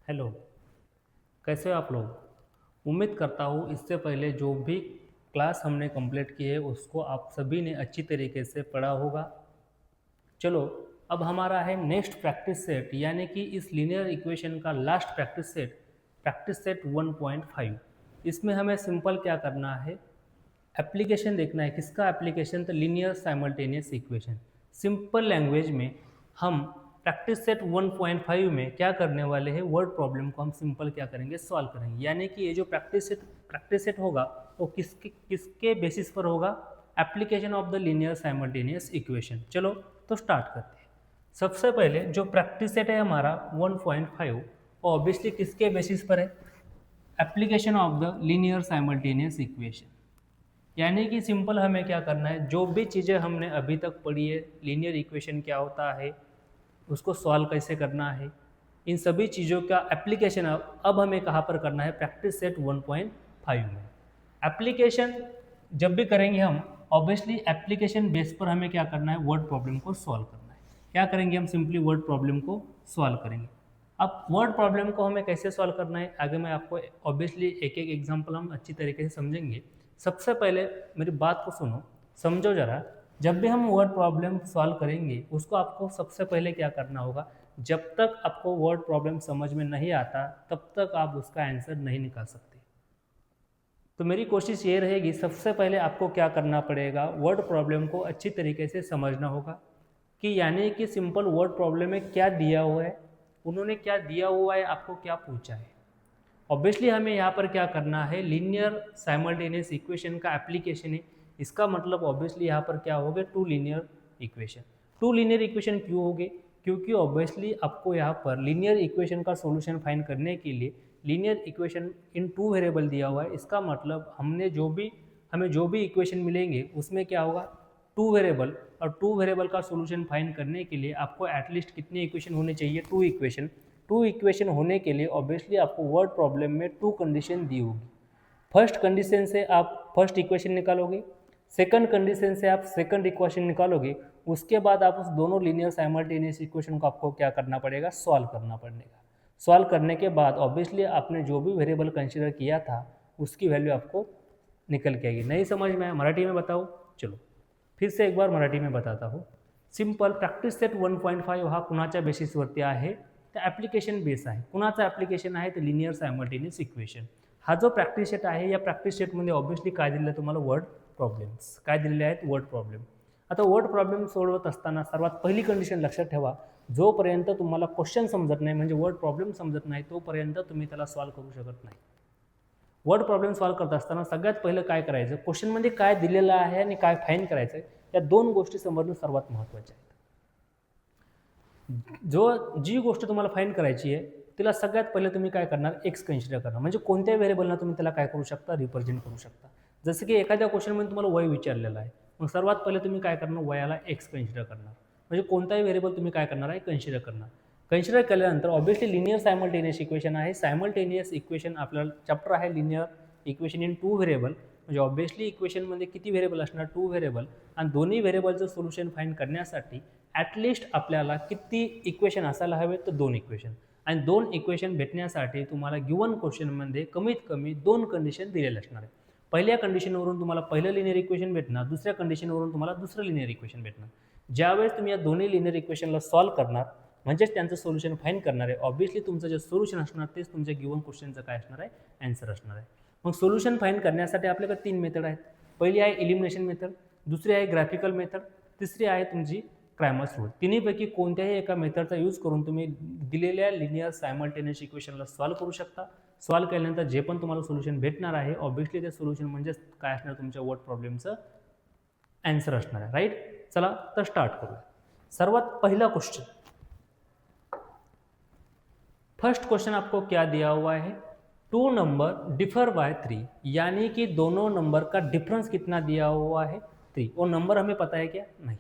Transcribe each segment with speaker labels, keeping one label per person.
Speaker 1: Hello, कैसे हो आप लोग। उम्मीद करता हूँ इससे पहले जो भी क्लास हमने कंप्लीट की है उसको आप सभी ने अच्छी तरीके से पढ़ा होगा। चलो, अब हमारा है नेक्स्ट प्रैक्टिस सेट, यानी कि इस लीनियर इक्वेशन का लास्ट प्रैक्टिस सेट 1.5। इसमें हमें सिंपल क्या करना है, एप्लीकेशन देखना है। किसका एप्लीकेशन? तो linear simultaneous equation. Simple language में हम प्रैक्टिस सेट 1.5 में क्या करने वाले हैं, वर्ड प्रॉब्लम को हम सिंपल क्या करेंगे, सॉल्व करेंगे। यानी कि ये जो प्रैक्टिस सेट होगा वो किसके किसके बेसिस पर होगा, application of the linear simultaneous equation. चलो तो स्टार्ट करते हैं। सबसे पहले जो प्रैक्टिस सेट है हमारा 1.5, वो ऑब्वियसली किसके बेसिस पर है, application of the linear simultaneous equation. यानी कि सिंपल हमें क्या करना है, जो भी चीज़ें हमने अभी तक पढ़ी है, लीनियर इक्वेशन क्या होता है, उसको सॉल्व कैसे करना है, इन सभी चीज़ों का एप्लीकेशन अब हमें कहाँ पर करना है, प्रैक्टिस सेट 1.5 में। एप्लीकेशन जब भी करेंगे हम, ऑब्वियसली एप्लीकेशन बेस पर हमें क्या करना है, वर्ड प्रॉब्लम को सॉल्व करना है। क्या करेंगे हम, सिंपली वर्ड प्रॉब्लम को सॉल्व करेंगे। अब वर्ड प्रॉब्लम को हमें कैसे सॉल्व करना है, आगे मैं आपको ऑब्वियसली एक एक एग्जांपल हम अच्छी तरीके से समझेंगे। सबसे पहले मेरी बात को सुनो, समझो जरा। जब भी हम वर्ड प्रॉब्लम सॉल्व करेंगे उसको आपको सबसे पहले क्या करना होगा, जब तक आपको वर्ड प्रॉब्लम समझ में नहीं आता तब तक आप उसका आंसर नहीं निकाल सकते। तो मेरी कोशिश ये रहेगी, सबसे पहले आपको क्या करना पड़ेगा, वर्ड प्रॉब्लम को अच्छी तरीके से समझना होगा कि यानी कि सिंपल वर्ड प्रॉब्लम में क्या दिया हुआ है, उन्होंने क्या दिया हुआ है, आपको क्या पूछा है। ऑब्वियसली हमें यहाँ पर क्या करना है, लीनियर साइमल्टेनियस इक्वेशन का एप्लीकेशन है। इसका मतलब ऑब्वियसली यहाँ पर क्या हो गए, two linear equation. Two linear equation क्यों हो गए, क्योंकि ऑब्वियसली आपको यहाँ पर लीनियर इक्वेशन का सॉल्यूशन फाइंड करने के लिए linear equation in two variable दिया हुआ है। इसका मतलब हमें जो भी इक्वेशन मिलेंगे उसमें क्या होगा, टू वेरिएबल। और टू वेरिएबल का सॉल्यूशन फाइंड करने के लिए आपको एटलीस्ट कितनी इक्वेशन होने चाहिए, टू इक्वेशन। टू इक्वेशन होने के लिए ऑब्वियसली आपको वर्ड प्रॉब्लम में टू कंडीशन दी होगी। फर्स्ट कंडीशन से आप फर्स्ट इक्वेशन निकालोगे, सेकंड कंडीशन से आप सेकंड इक्वेशन निकालोगे। उसके बाद आप उस दोनों लीनियर साइमल्टेनियस इक्वेशन को आपको क्या करना पड़ेगा, सॉल्व करना पड़ेगा। सॉल्व करने के बाद ऑब्वियसली आपने जो भी वेरिएबल कंसीडर किया था उसकी वैल्यू आपको निकल के आएगी। नहीं समझ में आया, मराठी में बताओ। चलो फिर से एक बार मराठी में बताता हूँ। सिंपल प्रॅक्टिस सेट 1.5 हा कुणाच्या बेसिसवरती आहे, तर ॲप्लिकेशन बेस आहे. कुणाचा ॲप्लिकेशन आहे, तर लिनियर सायमल्टेनियस इक्वेशन. हा जो प्रॅक्टिस सेट आहे, या प्रॅक्टिस सेटमध्ये ऑब्वियसली काय दिलेलं आहे तुम्हाला, वर्ड प्रॉब्लेम्स. काय दिलेले आहेत, वर्ड प्रॉब्लेम. आता वर्ड प्रॉब्लेम सोडवत असताना सर्वात पहिली कंडिशन लक्षात ठेवा, जोपर्यंत तुम्हाला क्वेश्चन समजत नाही, म्हणजे वर्ड प्रॉब्लेम समजत नाही, तोपर्यंत तुम्ही त्याला सॉल्व करू शकत नाही. वर्ड प्रॉब्लेम सॉल्व करत असताना सगळ्यात पहिलं काय करायचं, क्वेश्चनमध्ये काय दिलेलं आहे आणि काय फाइंड करायचं, या दोन गोष्टी समजणं सर्वात महत्त्वाच्या आहेत. जी गोष्ट तुम्हाला फाइंड करायची आहे तिला सगळ्यात पहिले तुम्ही काय करणार, एक्स कन्सिडर करणार. म्हणजे कोणत्याही व्हेरिएबलला तुम्ही त्याला काय करू शकता, रिप्रेझेंट करू शकता. जसं की एखाद्या क्वेश्चनमध्ये तुम्हाला वय विचारलेलं आहे, मग सर्वात पहिले तुम्ही काय करणार, वयाला एक्स कन्सिडर करणार. म्हणजे कोणताही व्हेरिएबल तुम्ही काय करणार आहे, कन्सिडर करणार. कन्सिडर केल्यानंतर ऑब्वियसली लिनियर सायमल्टेनियस इक्वेशन आहे. सायमल्टेनियस इक्वेशन आपल्याला चॅप्टर आहे linear equation in two variable. म्हणजे ऑब्वियसली इक्वेशनमध्ये किती व्हेरिएबल असणार, टू व्हेरिएबल. आणि दोन्ही व्हेरिएबलचं सोल्युशन फाइंड करण्यासाठी ॲटलिस्ट आपल्याला किती इक्वेशन असायला हवे, तर दोन इक्वेशन. आणि दोन इक्वेशन भेटण्यासाठी तुम्हाला गिवन क्वेश्चनमध्ये कमीत कमी दोन कंडिशन दिलेले असणार आहे. पहिल्या कंडिशनवरून तुम्हाला पहिलं लिनियर इक्वेशन भेटणार, दुसऱ्या कंडिशनवरून तुम्हाला दुसरं लिनियर इक्वेशन भेटणार. ज्यावेळेस तुम्ही या दोन्ही लिनियर इक्वेशनला सॉल्व करणार, म्हणजेच त्यांचं सोल्युशन फाइंड करणार आहे, ऑब्वियसली तुमचं जे सोल्युशन असणार तेच तुमच्या गिवन क्वेश्चनचं काय असणार आहे, आन्सर असणार आहे. मग सोल्युशन फाइंड करण्यासाठी आपल्याकडे तीन मेथड आहेत. पहिली आहे एलिमिनेशन मेथड, दुसरी आहे ग्राफिकल मेथड, तिसरी आहे तुमची क्रॅमर्स रूल. तिन्हीपैकी कोणत्याही एका मेथडचा यूज करून तुम्ही दिलेल्या लिनियर सायमल्टेनियस इक्वेशनला सॉल्व करू शकता. सॉल्व केल्यानंतर जे पण तुम्हाला सोल्युशन भेटणार आहे, ऑब्वियसली ते सोल्युशन म्हणजेच काय असणार, तुमच्या वर्ड प्रॉब्लेमचं आन्सर असणार आहे. राईट, चला तर स्टार्ट करूया. सर्वात पहला क्वेश्चन, फर्स्ट क्वेश्चन आपको क्या दिया हुआ है, टू नंबर डिफर बाय 3, यानी कि दोनों नंबर का डिफरेंस कितना दिया हुआ है, 3. वो नंबर हमें पता है क्या, नहीं.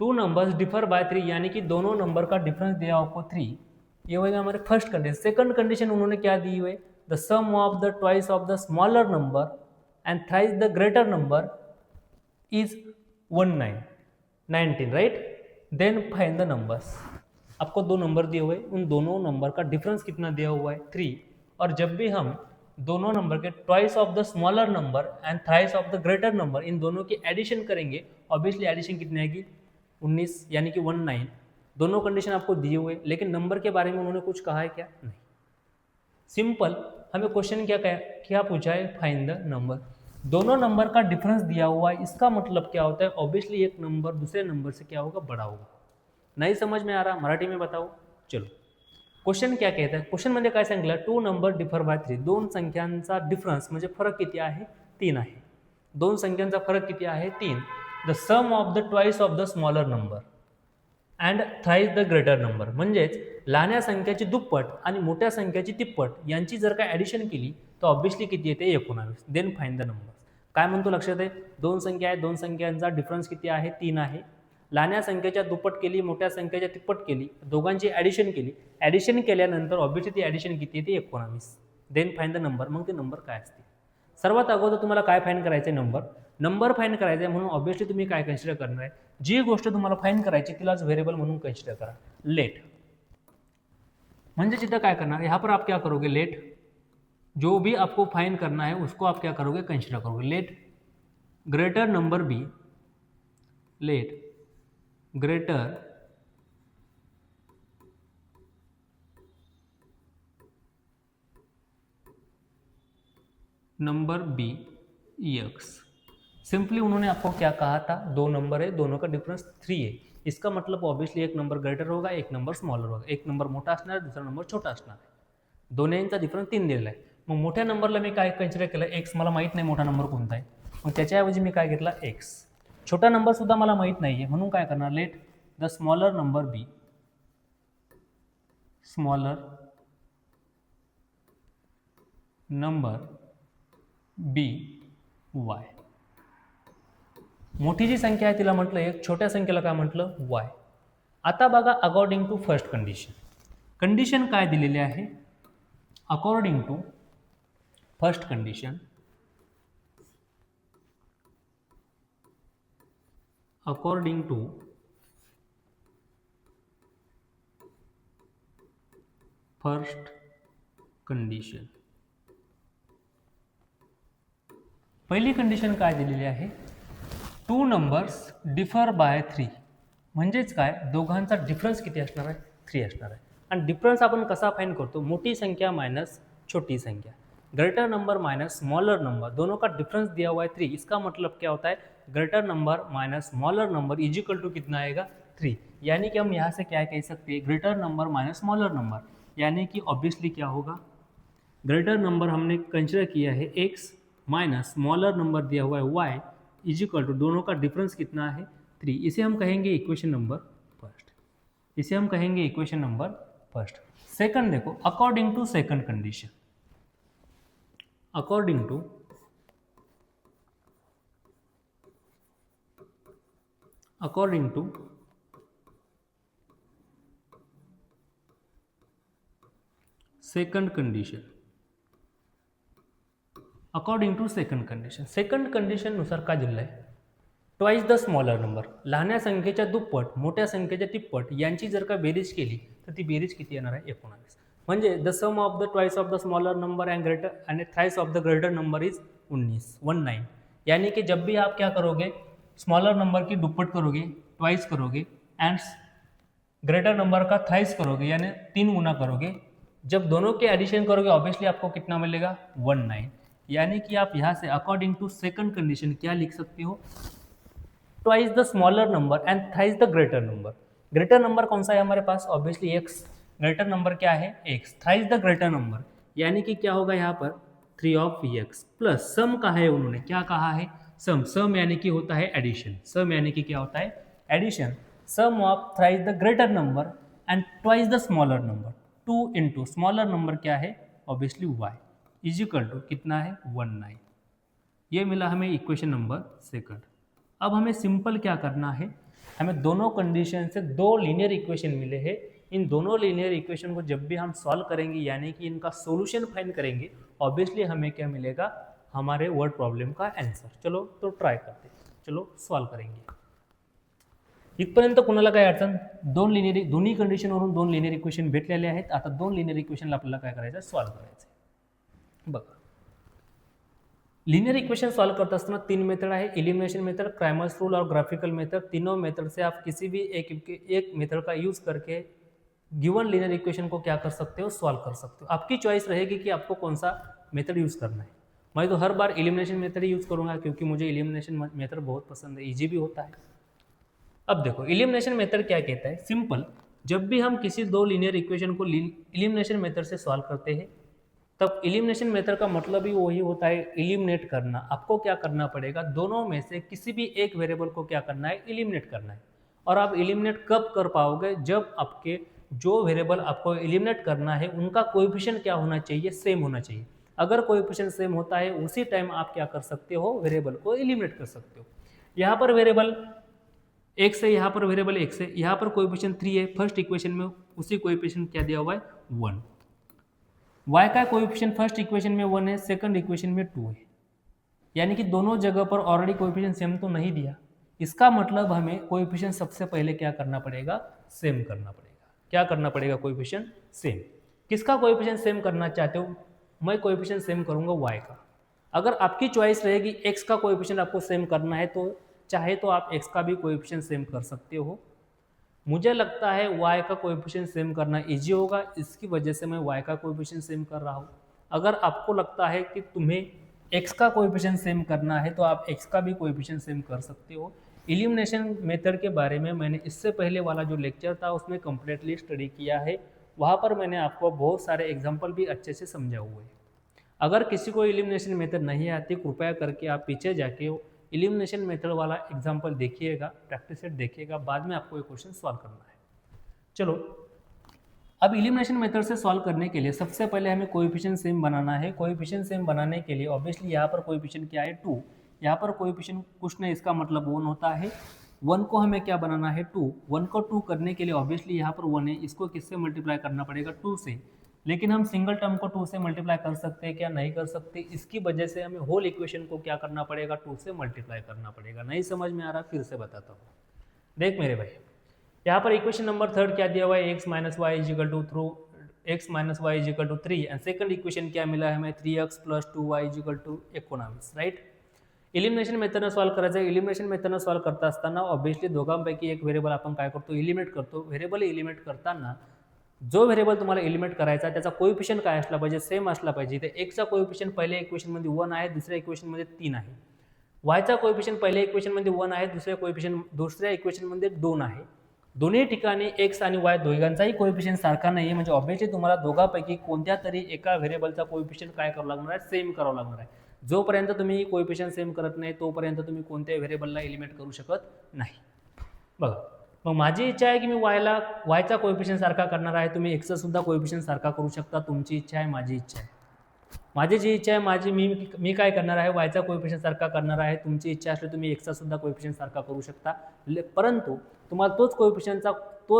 Speaker 1: टू नंबर्स डिफर बाय 3 यानी कि दोनों नंबर का डिफरेंस दिया आपको 3. ये होगा हमारे फर्स्ट कंडीशन. सेकंड कंडीशन उन्होंने क्या दी हुई है, the sum of the twice of the smaller number and thrice the greater number is 19, right. Then find the numbers. आपको दो नंबर दिए हुए, उन दोनों नंबर का डिफरेंस कितना दिया हुआ है 3, और जब भी हम दोनों नंबर के twice of the smaller number and thrice of the greater number in दोनों की एडिशन करेंगे, ऑब्वियसली एडिशन कितनी आएगी 19 यानी कि 19। दोनों कंडीशन आपको दिए हुए, लेकिन नंबर के बारे में उन्होंने कुछ कहा है क्या? नहीं। सिंपल, हमें क्वेश्चन क्या पूछा है? Find the number. दोनों नंबर का डिफरेंस दिया हुआ है, इसका मतलब क्या होता है? ऑब्वियसली एक नंबर दूसरे नंबर से क्या होगा? बड़ा होगा। नहीं समझ में आ रहा? मराठी में बताओ। चलो, क्वेश्चन क्या कहता है? क्वेश्चन म्हणजे काय सांगितलं? टू नंबर डिफर बाय 3, दोन संख्यांचा डिफरन्स म्हणजे फरक किती आहे? 3 आहे। दोन संख्यांचा फरक किती आहे? 3। The sum of the twice of the smaller number and thrice the greater number, म्हणजेच लहान्या संख्याची दुप्पट आणि मोठ्या संख्याची तिप्पट यांची जर का ॲडिशन केली तर ऑब्वियसली किती येते? 19। Then find the number. काय म्हणतो लक्षात आहे? दोन संख्या आहेत, दोन संख्यांचा डिफरन्स किती आहे? 3 आहे। लहान्या संख्येच्या दुप्पट केली, मोठ्या संख्येच्या तिप्पट केली, दोघांची ॲडिशन केली, ॲडिशन केल्यानंतर ऑब्वियसली ती ॲडिशन किती येते? 19। Then find the number. मग ते नंबर काय असते? सर्वात अगोदर तुम्हाला काय फाइंड करायचं आहे? नंबर फाइंड करायचा आहे, म्हणून ऑब्वियसली तुम्ही काय कन्सिडर करणार आहे? जी गोष्ट तुम्हाला फाइंड करायची तिलाच व्हेरिएबल म्हणून कन्सिडर करा। लेट म्हणजे तिथं काय करणार? यहाँ पर आप क्या करोगे? लेट जो भी आपको फाइंड करना है उसको आप क्या करोगे? कंसिडर करोगे। Let greater number b, let greater number b x. सिंपली उन्होंने आपको क्या कहा था? दो नंबर है, दोनों का डिफरेंस 3 है। इसका मतलब ऑब्वियसली एक नंबर ग्रेटर होगा, एक नंबर स्मॉलर होगा। एक नंबर मोठा असणार आहे, दुसरा नंबर छोटा असणार आहे। दोन्हींचा डिफरन्स 3 दिलेला आहे। मग मोठ्या नंबरला मी काय कन्सिडर केलं? एक्स। मला माहीत नाही मोठा नंबर कोणता आहे, मग त्याच्याऐवजी मी काय घेतला? एक्स। छोटा नंबर सुद्धा मला माहीत नाही आहे, म्हणून काय करणार? Let the smaller number be, smaller number be Y. मोठी जी संख्या आहे तिला म्हटलं एक, छोट्या संख्येला काय म्हटलं? वाय। आता बघा, according to first condition, condition काय दिलेली आहे? According to first condition, according to first condition, पहिली कंडिशन काय दिलेली आहे? टू नंबर्स डिफर बाय 3, म्हणजेच काय? दोघांचा डिफरन्स किती असणार आहे? 3 असणार आहे। आणि डिफरन्स आपण कसा फाइंड करतो? मोठी संख्या माइनस छोटी संख्या, greater number minus smaller number, दोनों का डिफरेंस दिया हुआ है 3। इसका मतलब क्या होता है? Greater number minus smaller number is equal to कितना आएगा? 3। यानी कि हम यहाँ से क्या कह सकते हैं? Greater number minus smaller number, यानी कि ऑब्वियसली क्या होगा? ग्रेटर नंबर हमने कंसिडर किया है x माइनस स्मॉलर नंबर दिया हुआ है y इज इक्वल टू, दोनों का डिफरेंस कितना है? 3। इसे हम कहेंगे इक्वेशन नंबर फर्स्ट, इसे हम कहेंगे इक्वेशन नंबर फर्स्ट। सेकंड देखो, according to second condition, according to second condition, according to second condition, second condition नुसार काय दिलेलं आहे? ट्वाइस द स्मॉलर नंबर, लहान्या संख्येच्या दुप्पट मोठ्या संख्येच्या तिप्पट यांची जर का बेरीज केली तर ती बेरीज किती येणार आहे? 19। म्हणजे the sum of the twice of the smaller number and greater and thrice of the greater number is 19। यानी कि जब भी आप क्या करोगे? स्मॉलर नंबर की दुप्पट करोगे, ट्वाइस करोगे, एंड ग्रेटर नंबर का थ्राइस करोगे, यानी 3 गुना करोगे। जब दोनों के एडिशन करोगे ऑब्वियसली आपको कितना मिलेगा? 19। यानी कि आप यहाँ से अकॉर्डिंग टू सेकंड कंडीशन क्या लिख सकते हो? Twice the smaller number and thrice the greater number. Greater number कौन सा है हमारे पास? Obviously X. ग्रेटर नंबर क्या है? X. Thrice the greater number, यानी कि क्या होगा यहाँ पर? 3 ऑफ एक्स प्लस सम का है, उन्होंने क्या कहा है? सम। सम यानी कि होता है एडिशन, सम यानी कि क्या होता है? Addition. Sum of thrice the greater number and twice the smaller number, 2 into smaller number क्या है? Obviously y is equal to कितना है? 19। ये मिला हमें इक्वेशन नंबर सेकंड। अब हमें सिंपल क्या करना है? हमें दोनों कंडीशन से 2 लीनियर इक्वेशन मिले हैं। इन दोनों लीनियर इक्वेशन को जब भी हम सॉल्व करेंगे, यानी कि इनका सॉल्यूशन फाइंड करेंगे, ऑब्वियसली हमें क्या मिलेगा? हमारे वर्ड प्रॉब्लम का आंसर। चलो तो ट्राई करते हैं, चलो सॉल्व करेंगे। इथपर्यंत कुणाला काय अडचण? दोन्ही कंडिशनवरून 2 लिनियर इक्वेशन भेटलेले आहेत. आता 2 लिनियर इक्वेशनला आपल्याला काय करायचं? सॉल्व्ह करायचं. बघा, लिनियर इक्वेशन सॉल्व करते असताना 3 मेथड है, एलिमिनेशन मेथड, क्राइमर्स रूल और ग्राफिकल मेथड। तीनों मेथड से आप किसी भी एक मेथड का यूज करके गिवन लिनियर इक्वेशन को क्या कर सकते हो? सॉल्व कर सकते हो। आपकी चॉइस रहेगी कि आपको कौन सा मेथड यूज करना है। मैं तो हर बार एलिमिनेशन मेथड ही यूज करूंगा क्योंकि मुझे एलिमिनेशन मेथड बहुत पसंद है, ईजी भी होता है। अब देखो एलिमिनेशन मेथड क्या कहता है? सिंपल, जब भी हम किसी दो लीनियर इक्वेशन को एलिमिनेशन मेथड से सॉल्व करते हैं तब एलिमिनेशन मेथड का मतलब ही वही होता है, एलिमिनेट करना। आपको क्या करना पड़ेगा? दोनों में से किसी भी एक वेरिएबल को क्या करना है? एलिमिनेट करना है। और आप एलिमिनेट कब कर पाओगे? जब आपके जो वेरिएबल आपको एलिमिनेट करना है उनका कोएफिशिएंट क्या होना चाहिए? सेम होना चाहिए। अगर कोएफिशिएंट सेम होता है उसी टाइम आप क्या कर सकते हो? वेरिएबल को एलिमिनेट कर सकते हो। यहाँ पर वेरिएबल x है, यहाँ पर वेरिएबल x है, यहाँ पर कोएफिशिएंट 3 है। फर्स्ट इक्वेशन में उसी कोएफिशिएंट क्या दिया हुआ है? 1। y का कोएफिशिएंट फर्स्ट इक्वेशन में 1 है, सेकंड इक्वेशन में 2 है। यानी कि दोनों जगह पर ऑलरेडी कोएफिशिएंट सेम तो नहीं दिया। इसका मतलब हमें कोएफिशिएंट सबसे पहले क्या करना पड़ेगा? सेम करना पड़ेगा। क्या करना पड़ेगा? Coefficient same. किसका कोएफिशिएंट सेम करना चाहते हो? मैं कोएफिशिएंट सेम करूंगा y का। अगर आपकी चॉइस रहेगी x का कोएफिशिएंट आपको सेम करना है तो चाहे तो आप x का भी कोएफिशिएंट सेम कर सकते हो। मुझे लगता है y का कोएफिशिएंट सेम करना इजी होगा, इसकी वजह से मैं y का कोएफिशिएंट सेम कर रहा हूँ। अगर आपको लगता है कि तुम्हें x का कोएफिशिएंट सेम करना है तो आप x का भी कोएफिशिएंट सेम कर सकते हो। एलिमिनेशन मेथड के बारे में मैंने इससे पहले वाला जो लेक्चर था उसमें कम्प्लीटली स्टडी किया है। वहाँ पर मैंने आपको बहुत सारे एग्जाम्पल भी अच्छे से समझा हुए हैं। अगर किसी को एलिमिनेशन मेथड नहीं आती कृपया करके आप पीछे जाके एलिमिनेशन मेथड वाला एग्जाम्पल देखिएगा, प्रैक्टिस सेट देखिएगा, बाद में आपको ये क्वेश्चन सॉल्व करना है। चलो, अब एलिमिनेशन मेथड से सॉल्व करने के लिए सबसे पहले हमें कोएफिशिएंट सेम बनाना है। कोएफिशिएंट सेम बनाने के लिए ऑब्वियसली यहाँ पर कोएफिशिएंट क्या है? 2। यहाँ पर कोएफिशिएंट कुछ नहीं, इसका मतलब 1 होता है। 1 को हमें क्या बनाना है? 2। 1 को 2 करने के लिए ऑब्वियसली यहाँ पर 1 है, इसको किससे मल्टीप्लाई करना पड़ेगा? 2 से। लेकिन हम सिंगल टर्म को 2 से मल्टीप्लाई कर सकते हैं क्या? नहीं कर सकते। इसकी वजह से हमें होल इक्वेशन को क्या करना पड़ेगा? 2 से मल्टीप्लाई करना पड़ेगा। नहीं समझ में आ रहा? फिर से बताता हूँ। देख मेरे भाई, यहाँ पर इक्वेशन नंबर 3 क्या दिया हुआ है? x minus Y is equal to x minus Y is equal to 3 and second equation क्या मिला है हमें? 3x plus 2y is equal to 19, right? Elimination मेथडनं सॉल्व करायचं. एलिमिनेशन मेथडनं सॉल्व करता असताना ऑब्वियसली दोघांपैकी एक व्हेरिएबल आपण काय करतो? एलिमिनेट करतो. व्हेरिएबल एलिमिनेट करताना जो व्हेरिएबल तुम्हाला एलिमिनेट करायचा त्याचा कोएफिशिएंट काय असला पाहिजे? सेम असला पाहिजे. तर x चा कोएफिशिएंट पहिल्या इक्वेशनमध्ये 1 आहे, दुसऱ्या इक्वेशनमध्ये 3 आहे. y चा कोएफिशिएंट पहिल्या इक्वेशनमध्ये 1 आहे, दुसऱ्या इक्वेशनमध्ये 2 आहे. दोन्ही ठिकाणी x आणि y दोघांचाही कोएफिशिएंट सारखा नाही आहे, म्हणजे ऑब्वियसली तुम्हाला दोघांपैकी कोणत्या तरी एका व्हेरिएबलचा कोएफिशिएंट काय करावं लागणार आहे? सेम करावं लागणार आहे. जोपर्यंत तुम्ही कोएफिशिएंट सेम करत नाही तोपर्यंत तुम्ही कोणत्याही व्हेरिएबलला एलिमिनेट करू शकत नाही. बघा, मग माझी इच्छा आहे की मी वायचा कोएफिशिएंट सारखा करणार आहे. तुम्ही एक्सचा सुद्धा कोएफिशिएंट सारखा करू शकता. तुमची इच्छा आहे, माझी इच्छा आहे. माझी जी इच्छा आहे मी काय करणार आहे? वायचा कोएफिशिएंट सारखा करणार आहे. तुमची इच्छा असली तुम्ही एक्सचा सुद्धा कोएफिशिएंट सारखा करू शकता. परंतु तुम्हाला तोच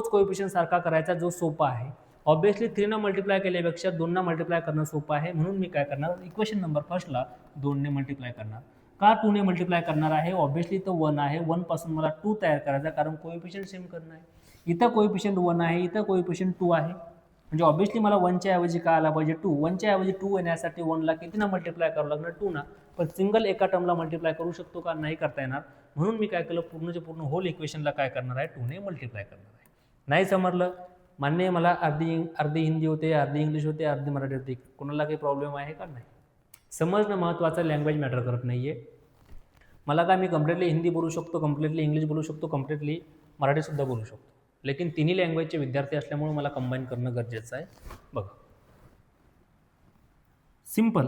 Speaker 1: कोएफिशिएंट सारखा करायचा जो सोपा आहे. ऑब्वियसली 3 ने मल्टिप्लाय केल्यापेक्षा 2 ने मल्टिप्लाय करणं सोपं आहे. म्हणून मी काय करणार? इक्वेशन नंबर फर्स्टला 2 ने मल्टिप्लाय करणार. का 2 ने मल्टिप्लाय करणार आहे? ऑब्वियसली तो 1 आहे. 1 पासून मला 2 तयार करायचा, कारण कोएफिशिएंट सेम करणं आहे. इथं कोएफिशिएंट 1 आहे, इथं कोएफिशिएंट 2 आहे. म्हणजे ऑब्वियसली मला 1 च्या ऐवजी काय आला पाहिजे? 2. 1 च्या ऐवजी 2 येण्यासाठी 1 ला किती ना मल्टिप्लाय करावं लागणार? 2 ना. पण सिंगल एका टर्मला मल्टिप्लाय करू शकतो का? नाही करता येणार. म्हणून मी काय केलं? पूर्णचे पूर्ण होल इक्वेशनला काय करणार आहे? 2 ने मल्टिप्लाय करणार आहे. नाही समजलं? मान्य आहे मला. अर्धी हिंदी होते, अर्धी इंग्लिश होते, अर्धी मराठी होते. कोणाला काही प्रॉब्लेम आहे का? नाही. समजणं महत्त्वाचं, लँग्वेज मॅटर करत नाही आहे. मला काय, मी कम्प्लिटली हिंदी बोलू शकतो, कम्प्लिटली इंग्लिश बोलू शकतो, कम्प्लिटली मराठीसुद्धा बोलू शकतो. लेकिन तिन्ही लँग्वेजचे विद्यार्थी असल्यामुळे मला कंबाईन करणं गरजेचं आहे. बघा, सिंपल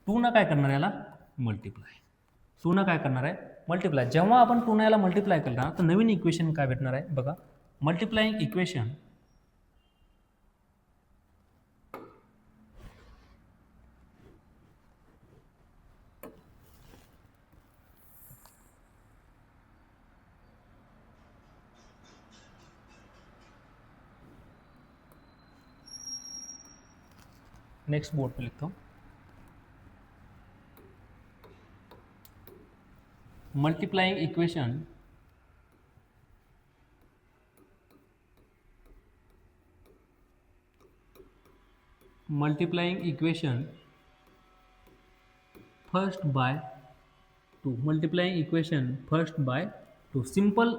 Speaker 1: 2 ना काय करणार याला? मल्टिप्लाय. 2 ना काय करणार आहे? मल्टिप्लाय. जेव्हा आपण 2 याला मल्टिप्लाय केलं तर नवीन इक्वेशन काय भेटणार आहे? बघा, मल्टिप्लाइंग इक्वेशन नेक्स्ट बोर्ड पे लिखता हूँ. Multiplying equation first by two, multiplying equation first by two. Simple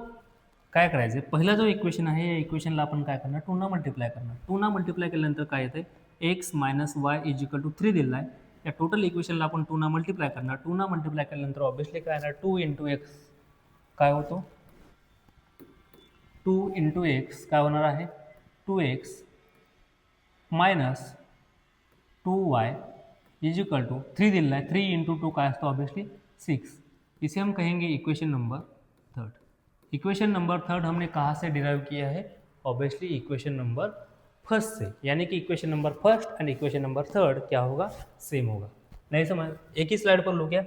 Speaker 1: काय करायचं, पहिला जो इक्वेशन आहे या इक्वेशनला आपण काय करणार, 2 मल्टिप्लाय करणार. 2 मल्टिप्लाय केल्यानंतर काय येते, x minus y is equal to 3 दिलेला आहे. या टोटल इक्वेशनला आपण 2 मल्टिप्लाय करणार. 2 मल्टिप्लाय केल्यानंतर ऑब्वियसली काय येणार, 2 इंटू एक्स काय होतो, 2 इंटू एक्स काय होणार आहे, 2x minus 2y is equal to 3 दिलेला है. 3 इंटू 2 का तो ऑब्वियसली 6. इसे हम कहेंगे equation number third. Equation number third हमने कहाँ से डिराइव किया है, ऑब्वियसली इक्वेशन नंबर फर्स्ट से. यानी कि equation number first and equation number third क्या होगा, सेम होगा. नहीं समझ, एक ही स्लाइड पर लो क्या,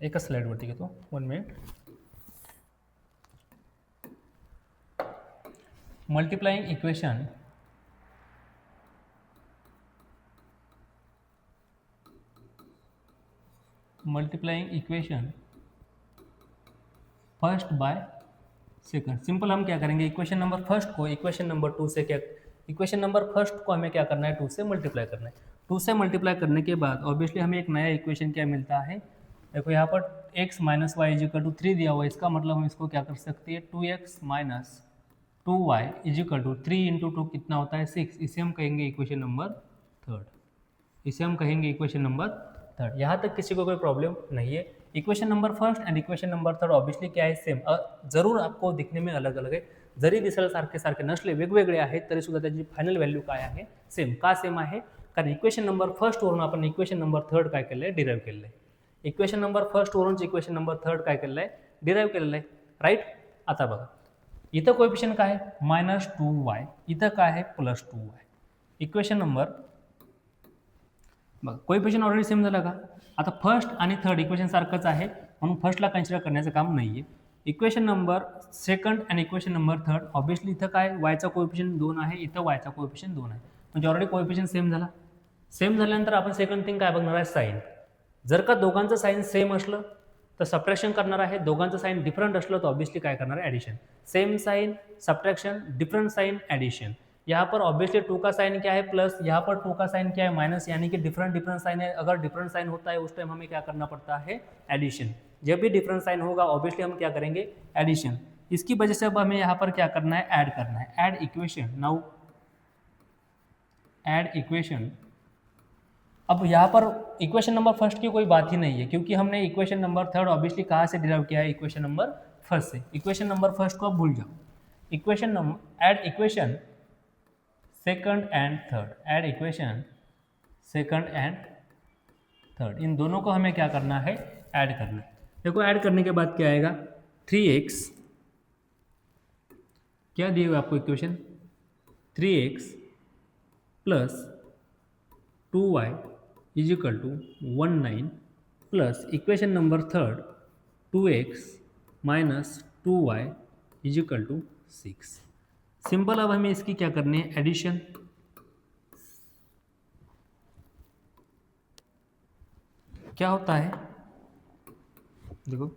Speaker 1: एक स्लाइडवरती घेतो, 1 minute. Multiplying equation first by second. Simple हम क्या करेंगे, इक्वेशन नंबर फर्स्ट को इक्वेशन नंबर 2 से क्या, इक्वेशन नंबर फर्स्ट को हमें क्या करना है, 2 से मल्टीप्लाई करना है. 2 से मल्टीप्लाई करने के बाद ऑब्वियसली हमें एक नया इक्वेशन क्या मिलता है, देखो यहाँ पर x minus Y is equal to 3 दिया हुआ है. इसका मतलब हम इसको क्या कर सकते हैं, 2x minus 2y is equal to 3 into 2 कितना होता है, 6. इसे हम कहेंगे इक्वेशन नंबर थर्ड. इसे हम कहेंगे इक्वेशन नंबर थर्ड. यहाँ तक किसी को कोई प्रॉब्लम नहीं है. Equation number first and equation number third obviously क्या आहे, सेम. जरूर आपको दिखने में अलग अलग आहे, जरी दिसायला सारखे सारखे नसले, वेगवेगळे आहेत, तरी सुद्धा त्याची फायनल व्हॅल्यू काय आहे, सेम. का सेम आहे, कारण इक्वेशन नंबर फर्स्ट वरून आपण इक्वेशन नंबर थर्ड काय केलं आहे, डिराइव केलेलं आहे. इक्वेशन नंबर फर्स्ट वरून इक्वेशन नंबर थर्ड काय केलेलं आहे, डिराइव केलेलं आहे, राईट. आता बघा इथं कोएफिशिएंट काय आहे, -2y, इथं काय आहे, +2y. इक्वेशन नंबर बघा कोएफिशिएंट ऑलरेडी सेम झाला का. आता फर्स्ट आणि थर्ड इक्वेशन सारखंच आहे, म्हणून फर्स्टला कन्सिडर करण्याचं काम नाही आहे. इक्वेशन नंबर सेकंड आणि इक्वेशन नंबर थर्ड ऑब्वियसली इथं काय, वायचा कोएफिशिएंट 2 आहे, इथं वायचा कोएफिशिएंट 2 आहे, म्हणजे ऑलरेडी कोएफिशिएंट सेम झाला. सेम झाल्यानंतर आपण सेकंड थिंग काय बघणार आहे, साइन. जर का दोघांचं साइन सेम असलं तर सबट्रॅक्शन करणार आहे, दोघांचं साइन डिफरंट असलं तर ऑब्वियसली काय करणार आहे, addition. Same sign subtraction, different sign addition. यहाँ पर ऑब्वियसली 2 का साइन क्या है प्लस, यहाँ पर 2 का साइन क्या है माइनस, यानी कि डिफरेंट साइन है. अगर डिफरेंट साइन होता है उस टाइम हमें क्या करना पड़ता है, एडिशन. जब भी डिफरेंट साइन होगा ऑब्वियसली हम क्या करेंगे, एडिशन. इसकी वजह से अब हमें यहाँ पर क्या करना है, ऐड करना है. Add equation. Now add equation. अब यहाँ पर इक्वेशन नंबर फर्स्ट की कोई बात ही नहीं है, क्योंकि हमने इक्वेशन नंबर थर्ड ऑब्वियसली कहाँ से डिराइव किया है, इक्वेशन नंबर फर्स्ट से. इक्वेशन नंबर फर्स्ट को आप भूल जाओ. Equation number add equation second and third, add equation second and third, इन दोनों को हमें क्या करना है, ऐड करना है. देखो ऐड करने के बाद क्या आएगा, 3x, क्या दिए हुए आपको equation, 3x plus 2y is equal to 19 plus equation number third 2x minus 2y is equal to 6. Simple. अब हमें इसकी क्या करनी है, एडिशन. क्या होता है, देखो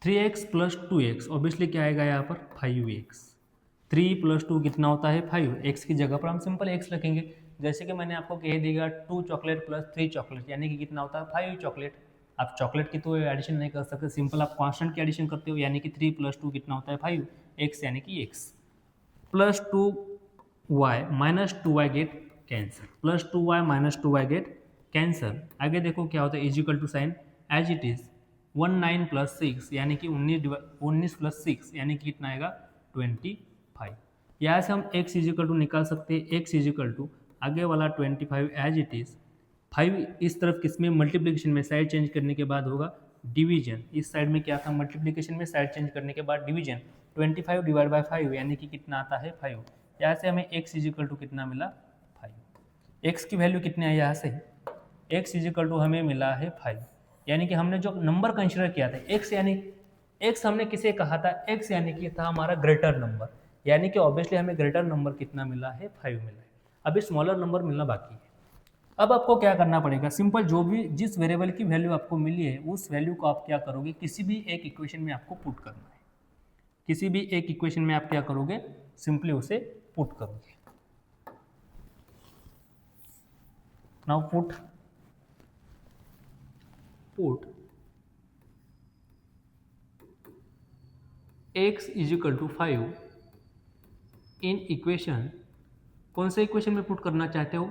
Speaker 1: 3x प्लस 2x ऑब्वियसली क्या आएगा यहाँ पर, 5x. 3 प्लस 2 कितना होता है, 5. x की जगह पर हम सिंपल x रखेंगे. जैसे कि मैंने आपको कह दिया 2 चॉकलेट प्लस 3 चॉकलेट, यानी कि कितना होता है, 5 चॉकलेट. आप चॉकलेट की तो एडिशन नहीं कर सकते, सिंपल आप कांस्टेंट की एडिशन करते हो, यानी कि 3 प्लस 2 कितना होता है, 5. x यानी कि x plus 2y minus 2y get cancel, plus 2y minus 2y get cancel. आगे देखो क्या होता है, is equal to sign as it is 19 प्लस 6 यानी कि 19 प्लस 6 यानी कि कितना आएगा, 25. यहाँ से हम x इज इक्वल टू निकाल सकते हैं, x इज इक्वल टू आगे वाला 25 एज इट इज़. 5 इस तरफ किसमें, मल्टीप्लिकेशन में, साइड चेंज करने के बाद होगा डिवीजन. इस साइड में क्या था, मल्टीप्लिकेशन में, साइड चेंज करने के बाद डिवीजन. 25 डिवाइड बाय 5 यानी कि कितना आता है, 5. यहाँ से हमें x इज इक्वल टू कितना मिला, 5. x की वैल्यू कितनी आई यहाँ से, x इज इक्वल टू हमें मिला है 5. यानी कि हमने जो नंबर कंसिडर किया था x यानी एक्स हमने किसे कहा था, एक्स यानी कि था हमारा ग्रेटर नंबर, यानी कि ऑब्वियसली हमें ग्रेटर नंबर कितना मिला है, 5 मिला है। अभी स्मॉलर नंबर मिलना बाकी है। अब आपको क्या करना पड़ेगा, सिंपल जो भी जिस वेरिएबल की वैल्यू आपको मिली है उस वैल्यू को आप क्या करोगे, किसी भी एक इक्वेशन में आपको पुट करना है। किसी भी एक इक्वेशन में आप क्या करोगे, सिंपली उसे पुट करोगे। Now put x is equal to 5 in equation, कौन से इक्वेशन में पुट करना चाहते हो,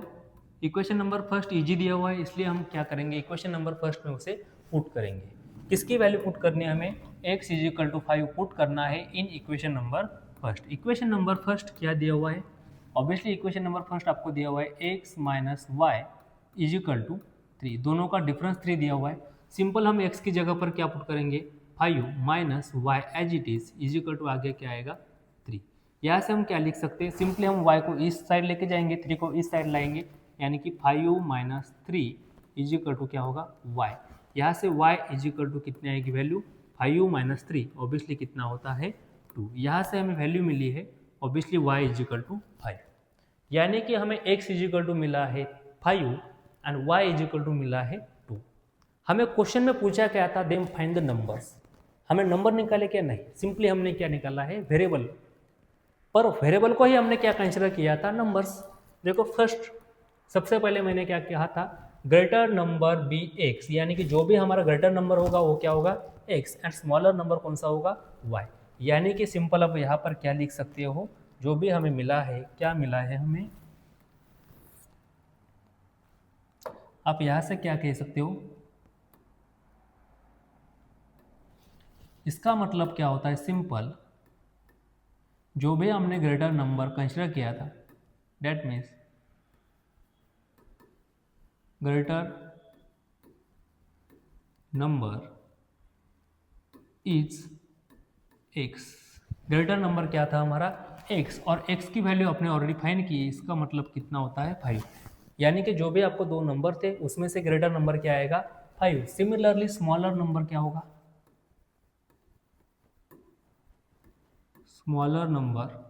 Speaker 1: इक्वेशन नंबर फर्स्ट इजी दिया हुआ है इसलिए हम क्या करेंगे, इक्वेशन नंबर फर्स्ट में उसे पुट करेंगे। किसकी वैल्यू पुट करनी है हमें, x is equal to 5 put करना है in equation number first. Equation number first क्या दिया हुआ है, ऑब्वियसली इक्वेशन नंबर फर्स्ट आपको दिया हुआ है x minus Y is equal to 3, दोनों का डिफरेंस 3 दिया हुआ है। सिंपल हम x की जगह पर क्या पुट करेंगे, 5 minus y as it is equal to आगे क्या आएगा 3। यहाँ से हम क्या लिख सकते हैं, सिंपली हम y को इस साइड लेके जाएंगे, 3 को इस साइड लाएंगे, यानी कि 5 माइनस 3 इज इक्वल टू क्या होगा y। यहाँ से y इज इक्वल टू कितने आएगी वैल्यू, 5 माइनस 3 ऑब्वियसली कितना होता है 2। यहाँ से हमें वैल्यू मिली है obviously y is equal to 5, यानी कि हमें x इज इक्वल टू मिला है 5 and y is equal to मिला है 2। हमें क्वेश्चन में पूछा क्या था, देम फाइंड द नंबर्स, हमें नंबर निकाले क्या, नहीं, सिंपली हमने क्या निकाला है वेरिएबल, पर वेरिएबल को ही हमने क्या कंसिडर किया था, नंबर्स। देखो फर्स्ट सबसे पहले मैंने क्या कहा था, ग्रेटर नंबर बी एक्स, यानी कि जो भी हमारा ग्रेटर नंबर होगा वो क्या होगा एक्स एंड स्मॉलर नंबर कौन सा होगा वाई। यानी कि सिंपल अब यहाँ पर क्या लिख सकते हो, जो भी हमें मिला है, क्या मिला है हमें, आप यहाँ से क्या कह सकते हो, इसका मतलब क्या होता है, सिंपल जो भी हमने ग्रेटर नंबर कंसिडर किया था that means greater number is x। Greater number क्या था हमारा x, और x की वैल्यू आपने ऑलरेडी फाइंड की है, इसका मतलब कितना होता है 5। यानी कि जो भी आपको दो नंबर थे उसमें से ग्रेटर नंबर क्या आएगा 5। सिमिलरली स्मॉलर नंबर क्या होगा, स्मॉलर नंबर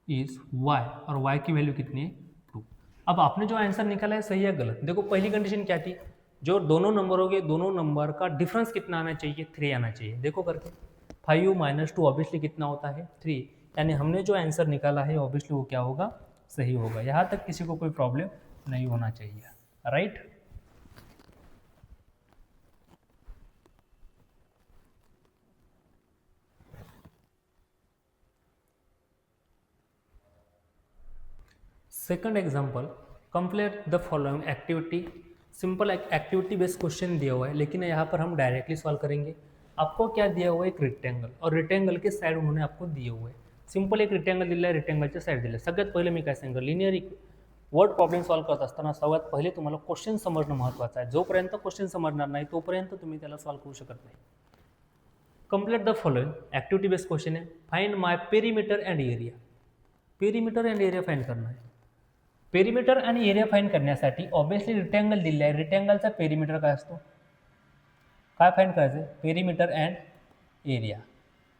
Speaker 1: इज y, और y की वैल्यू कितनी है 2। अब आपने जो आंसर निकाला है सही है गलत, देखो पहली कंडीशन क्या थी, जो दोनों नंबर हो गए दोनों नंबर का डिफरेंस कितना आना चाहिए, 3 आना चाहिए। देखो करके 5 माइनस 2 ऑब्वियसली कितना होता है 3, यानी हमने जो आंसर निकाला है ऑब्वियसली वो क्या होगा सही होगा। यहाँ तक किसी को कोई प्रॉब्लम नहीं होना चाहिए, right. Second example, complete the following activity. Simple activity based question दिया हुआ है, लेकिन यहाँ पर हम डायरेक्टली सॉल्व करेंगे। आपको क्या दिया हुआ है, एक रेक्टेंगल, और रेक्टेंगल के साइड उन्होंने आपको दिए हुए हैं। सिंपल एक रेक्टेंगल दिला आहे, रेक्टेंगलच्या साईड दिले। सगळ्यात पहिले मी काय सांगितलं, लिनियर वर्ड प्रॉब्लेम सॉल्व करत असताना सगळ्यात पहिले तुम्हाला क्वेश्चन समजणं महत्त्वाचं आहे। जोपर्यंत क्वेश्चन समजणार नाही तोपर्यंत तुम्ही त्याला सॉल्व करू शकत नाही। Complete the following activity based question है, find my perimeter and area. Perimeter and area find करना है। पेरीमीटर आणि एरिया फाइंड करण्यासाठी ऑब्वियसली रेक्टेंगल दिले आहे, रेक्टेंगलचा पेरीमीटर काय असतो, काय फाइंड करायचं, perimeter and area,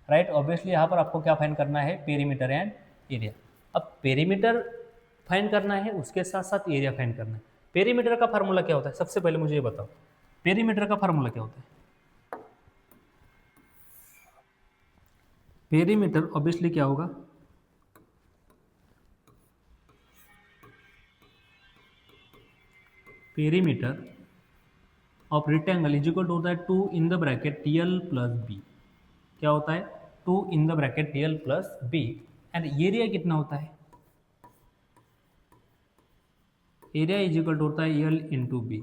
Speaker 1: right. Obviously यहाँ पर आपको क्या फाइंड करना है, पेरीमीटर एंड एरिया। अब पेरीमीटर फाइंड करना है, उसके साथ साथ एरिया फाइंड करना है। पेरीमीटर का फार्मूला क्या होता है, सबसे पहले मुझे ये बताओ, पेरीमीटर का फार्मूला क्या होता है। पेरीमीटर ऑब्वियसली क्या होगा, perimeter of rectangle is equal to होता है 2 in the bracket TL plus b. क्या होता है 2 in the bracket TL plus b, and area कितना होता है, एरिया इज इक्वल टू होता है एल इंटू बी।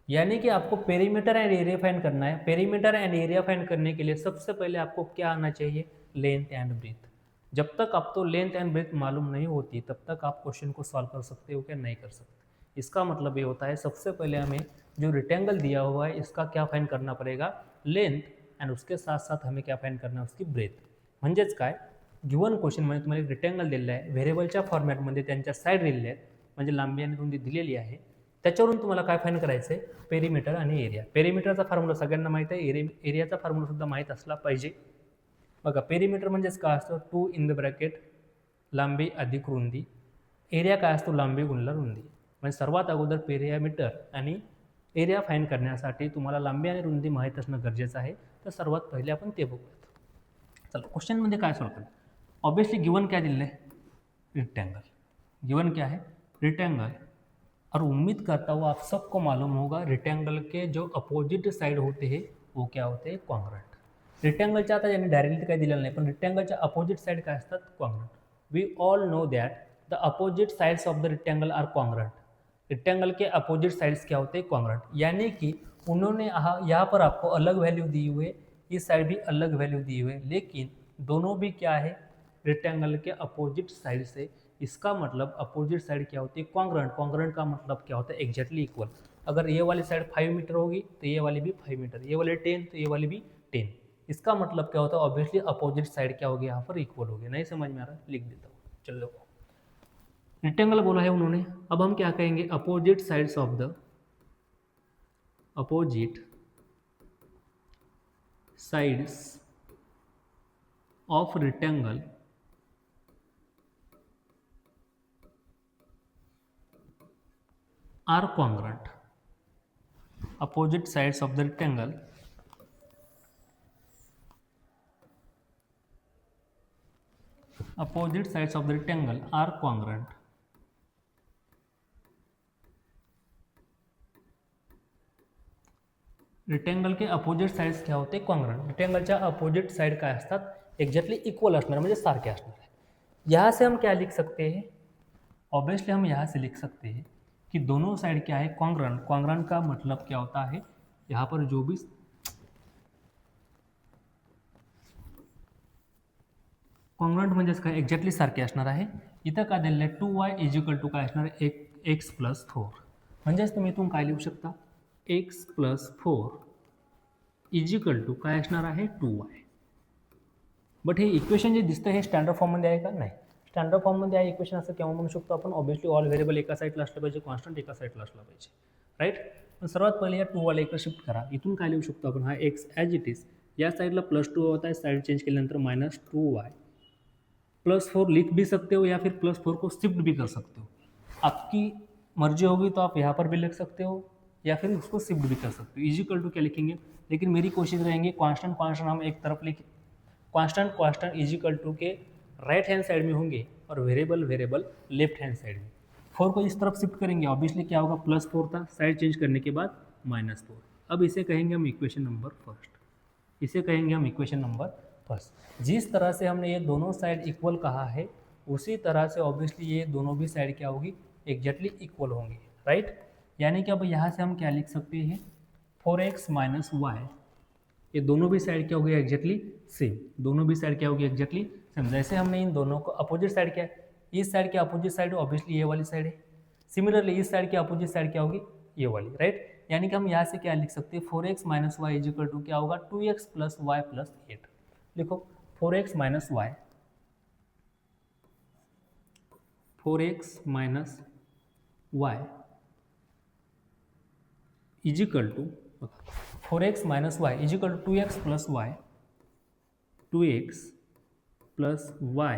Speaker 1: यानी कि आपको पेरीमीटर एंड एरिया फाइंड करना है। पेरीमीटर एंड एरिया फाइंड करने के लिए सबसे पहले आपको क्या आना चाहिए, लेंथ एंड ब्रेथ। जब तक आपको लेंथ एंड ब्रेथ मालूम नहीं होती तब तक आप क्वेश्चन को सॉल्व कर सकते हो क्या, नहीं कर सकते। इसका मतलब ये होता है सबसे पहले हमें जो रेक्टेंगल दिया हुआ है इसका क्या फाइंड करना पड़ेगा, लेंथ, एंड उसके साथ साथ हमें क्या फाइंड करना है, उसकी ब्रेथ। म्हणजेच काय, गिवन क्वेश्चनमध्ये तुम्हाला रेक्टेंगल दिलेला आहे, व्हेरिएबलच्या फॉर्मॅटमध्ये त्यांच्या साईड दिलेल्या आहेत, म्हणजे लांबी आणि रुंदी दिलेली आहे, त्याच्यावरून तुम्हाला काय फाईंड करायचं आहे, पेरिमीटर आणि एरिया. पेरिमीटरचा फॉर्म्युला सगळ्यांना माहीत आहे, एरियाचा फॉर्म्युला सुद्धा माहीत असला पाहिजे. बघा पेरिमीटर म्हणजेच काय असतं, 2 इन द ब्रॅकेट लांबी अधिक रुंदी, एरिया काय असतो, लांबी गुणिले रुंदी. म्हणजे सर्वात अगोदर पेरिमीटर आणि एरिया फाईंड करण्यासाठी तुम्हाला लांबी आणि रुंदी माहीत असणं गरजेचं आहे. तर सर्वात पहिले आपण ते बघूयात. चला क्वेश्चनमध्ये काय सॉल्व करें. ऑब्वियसली गिवन क्या दिल्ले है, रेक्टेंगल. गिवन क्या है, रेक्टेंगल. और उम्मीद करता हूँ आप सबको मालूम होगा रेक्टेंगल के जो अपोजिट साइड होते हैं वो क्या होते हैं, कॉन्ग्रंट. रेक्टेंगलच्या आता यांनी डायरेक्टली काही दिलेलं नाही, पण रेक्टेंगलच्या अपोजिट साइड काय असतात, congruent. We all know that the opposite sides of the rectangle are congruent. Rectangle के अपोजिट साइड्स क्या होते हैं, कॉन्ग्रंट. यानी कि उन्होंने यहाँ पर आपको अलग वैल्यू दी हुई है, इस साइड भी अलग वैल्यू दी हुई है, लेकिन दोनों भी क्या है, रेक्टेंगल के अपोजिट साइड से. इसका मतलब अपोजिट साइड क्या होती है, कॉन्ग्रंट. कॉन्ग्रंट का मतलब क्या होता है, एग्जैक्टली इक्वल. अगर ये वाली साइड 5 मीटर होगी तो ये वाली भी 5 मीटर, ये वाली 10 तो ये वाली भी 10. इसका मतलब क्या होता है, ऑब्वियसली अपोजिट साइड क्या होगी, यहाँ पर इक्वल होगी. नहीं समझ में आ रहा, लिख देता हूँ. चलो रेक्टेंगल बोला है उन्होंने, अब हम क्या कहेंगे, opposite sides of the opposite sides of rectangle are congruent. Opposite sides of the rectangle are congruent. Rectangle के अपोजिट साइड्स क्या होते, कॉन्ग्रंट. रेक्टेंगलच्या अपोजिट साइड काय असतात, एक्झॅक्टली इक्वल असणार, म्हणजे सारखे असणार आहे. यहाँ से हम क्या लिख सकते हैं, ऑब्वियसली हम यहाँ से लिख सकते हैं कि दोनों साइड क्या है, कॉन्ग्रंट. कॉन्ग्रंट का मतलब क्या होता है, यहाँ पर जो भी कॉन्ग्रंट म्हणजेच काय, एक्झॅक्टली सारखे असणार आहे. इथं काय दिलेलं आहे, 2y इज इक्वल टू काय असणार आहे, x प्लस 4. म्हणजेच तुम्ही इथून काय लिहू शकता, x plus 4 is equal to काय असणार आहे, 2y. बट हे इक्वेशन जे दिसतं हे स्टँडर्ड फॉर्ममध्ये आहे का, नाही. स्टँडर्ड फॉर्ममध्ये आहे इक्वेशन असं केव्हा म्हणू शकतो आपण, ऑब्वियसली ऑल व्हेरिएबल एका साईडला असलं पाहिजे, कॉन्स्टंट एका साईडला असला पाहिजे, राईट. पण सर्वात पहिले या 2 वाला इकडे शिफ्ट करा. इथून काय लिहू शकतो आपण, हा x ॲज इट इज, या साईडला +2 होता है, साइड चेंज केल्यानंतर -2y +4 लिख भी सकते हो या फिर +4 को शिफ्ट भी कर सकते हो. आपकी मर्जी होगी तो आप यहाँ पर भी लिख सकते हो या फिर उसको शिफ्ट भी कर सकते हो. इजिकल टू क्या लिखेंगे, लेकिन मेरी कोशिश रहेंगे कांस्टेंट कांस्टेंट हम एक तरफ लिखें. कांस्टेंट कांस्टेंट इजिकल टू के राइट हैंड साइड में होंगे और variable variable left hand side में. 4 को इस तरफ शिफ्ट करेंगे, ऑब्वियसली क्या होगा, +4 था, साइड चेंज करने के बाद -4. अब इसे कहेंगे हम इक्वेशन नंबर फर्स्ट. इसे कहेंगे हम इक्वेशन नंबर फर्स्ट. जिस तरह से हमने ये दोनों साइड इक्वल कहा है, उसी तरह से ऑब्वियसली ये दोनों भी साइड क्या होगी, एग्जैक्टली इक्वल होंगी, राइट. यानी कि अब यहाँ से हम क्या लिख सकते हैं, 4x - y. ये दोनों भी साइड क्या होगी, एग्जैक्टली सेम. दोनों भी साइड क्या होगी, एग्जैक्टली सेम. जैसे हमने इन दोनों को अपोजिट साइड क्या है, इस साइड की अपोजिट साइड ऑब्वियसली ये वाली साइड है. सिमिलरली इस साइड की अपोजिट साइड क्या होगी, ये वाली, राइट. यानी कि हम यहाँ से क्या लिख सकते हैं, 4x - y is equal to क्या होगा, 2x + y + 8. लिखो 4x - y, 4x - y is equal to 4x - y is equal to 2x + y, 2x + y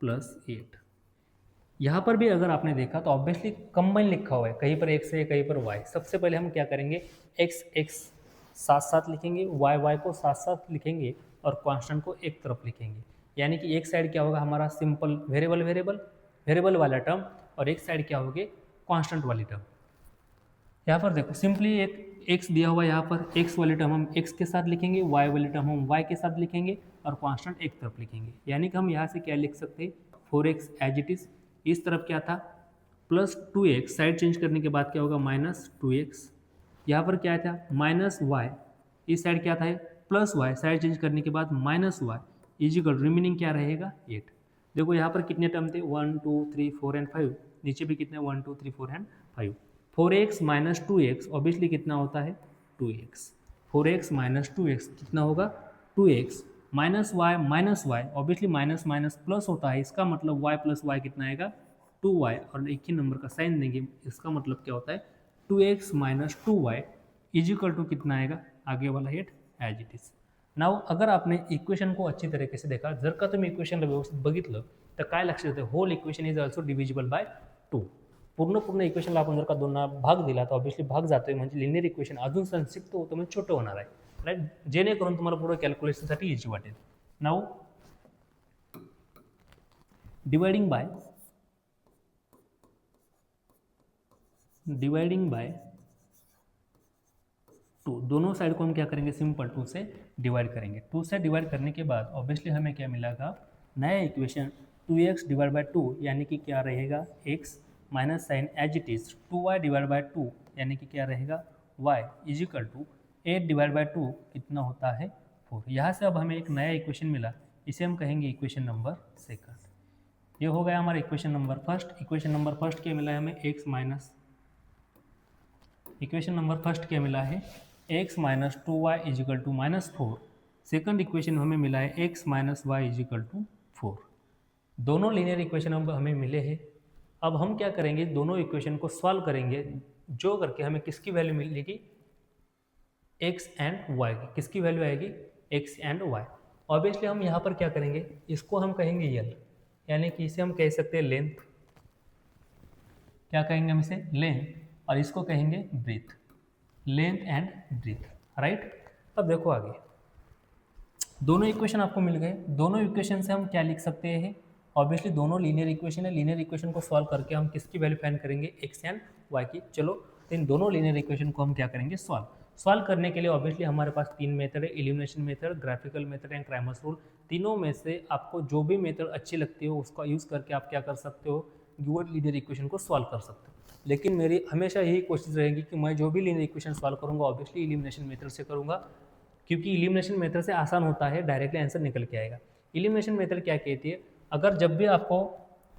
Speaker 1: + 8. यहाँ पर भी अगर आपने देखा तो ऑब्वियसली कंबाइन लिखा हुआ है, कहीं पर x है कहीं पर y. सबसे पहले हम क्या करेंगे, x साथ साथ लिखेंगे, y को साथ साथ लिखेंगे और कांस्टेंट को एक तरफ लिखेंगे. यानी कि एक साइड क्या होगा हमारा सिंपल वेरिएबल वाला टर्म और एक साइड क्या होगी, कांस्टेंट वाली टर्म. यहाँ पर देखो सिंपली एक x दिया हुआ है, यहाँ पर x वाली टर्म हम x के साथ लिखेंगे, y वाली टर्म हम y के साथ लिखेंगे और कांस्टेंट एक तरफ लिखेंगे. यानी कि हम यहाँ से क्या लिख सकते हैं, 4x एज इट इज, इस तरफ क्या था +2x, साइड चेंज करने के बाद क्या होगा -2x. यहाँ पर क्या था -y, इस साइड क्या था +y, साइड चेंज करने के बाद -y इज इक्वल रिमेनिंग क्या रहेगा 8. देखो यहाँ पर कितने टर्म थे, 1 2 3 4 एंड 5. नीचे भी कितने 1 2 3 4 एंड 5. 4x - 2x ऑब्वियसली कितना होता है 2x. 4x - 2x कितना होगा 2x, -y obviously minus minus plus होता है, इसका मतलब y + y कितना आएगा 2y. और एक ही नंबर का साइन देंगे, इसका मतलब क्या होता है 2x minus 2y is equal to कितना आएगा, आगे वाला हेड ॲज इट इज. नाव अगर आपने इक्वेशन को अच्छी तरीके से देखा, जर का तुम्ही इक्वेशनला व्यवस्थित बघितलं तर काय लक्षात येते, whole equation is also divisible by 2. पूर्ण इक्वेशनला आपण जर का दोनना भाग दिला तर ऑब्वियसली भाग जातोय, म्हणजे लिनियर इक्वेशन अजून संक्षिप्त होतं, म्हणजे छोटं होणार आहे, राईट, जेणेकरून तुम्हाला पुढे कॅल्क्युलेशनसाठी इझी वाटेल. नाव डिवाइडिंग बाय 2, दोनों साइड को हम क्या करेंगे, सिंपल 2 से डिवाइड करेंगे. 2 से डिवाइड करने के बाद ऑब्वियसली हमें क्या मिलेगा, नया इक्वेशन 2x डिवाइड बाय 2 यानी कि क्या रहेगा, x minus sign as it is 2y divide by 2 यानी कि क्या रहेगा, y is equal to 8 divide by 2 कितना होता है 4. यहाँ से अब हमें एक नया इक्वेशन मिला, इसे हम कहेंगे इक्वेशन नंबर सेकंड. ये हो गया हमारा equation number first. Equation number first क्या मिला है हमें, x minus, equation number first क्या मिला है, x minus 2y is equal to minus 4. Second equation हमें मिला है x minus Y is equal to 4. दोनों लीनियर इक्वेशन हमें मिले हैं. अब हम क्या करेंगे, दोनों इक्वेशन को सॉल्व करेंगे, जो करके हमें किसकी वैल्यू मिलेगी, x एंड y की. किसकी वैल्यू आएगी, x एंड y. ऑब्वियसली हम यहाँ पर क्या करेंगे, इसको हम कहेंगे l, यानी कि इसे हम कह सकते हैं लेंथ. क्या कहेंगे हम इसे, लेंथ, और इसको कहेंगे breadth, length and breadth, right. अब देखो आगे, दोनों इक्वेशन आपको मिल गए. दोनों इक्वेशन से हम क्या लिख सकते हैं, ऑब्वियसली दोनों लीनियर इक्वेशन है. लीनियर इक्वेशन को सॉल्व करके हम किसकी वैल्यू फाइंड करेंगे, x एंड y की. चलो इन दोनों लीनियर इक्वेशन को हम क्या करेंगे, सॉल्व करने के लिए ऑब्वियसली हमारे पास 3 मेथड है, elimination method, graphical method and Cramer's rule. तीनों में से आपको जो भी मेथड अच्छी लगती हो उसका यूज़ करके आप क्या कर सकते हो, गिवन लीनियर इक्वेशन को सॉल्व कर सकते हो. लेकिन मेरी हमेशा यही कोशिश रहेगी कि मैं जो भी लीनियर इक्वेशन सॉल्व करूँगा ऑब्वियसली एलिमिनेशन मेथड से करूँगा, क्योंकि एलिमिनेशन मेथड से आसान होता है, डायरेक्टली आंसर निकल के आएगा. एलिमिनेशन मेथड क्या कहती है, अगर जब भी आपको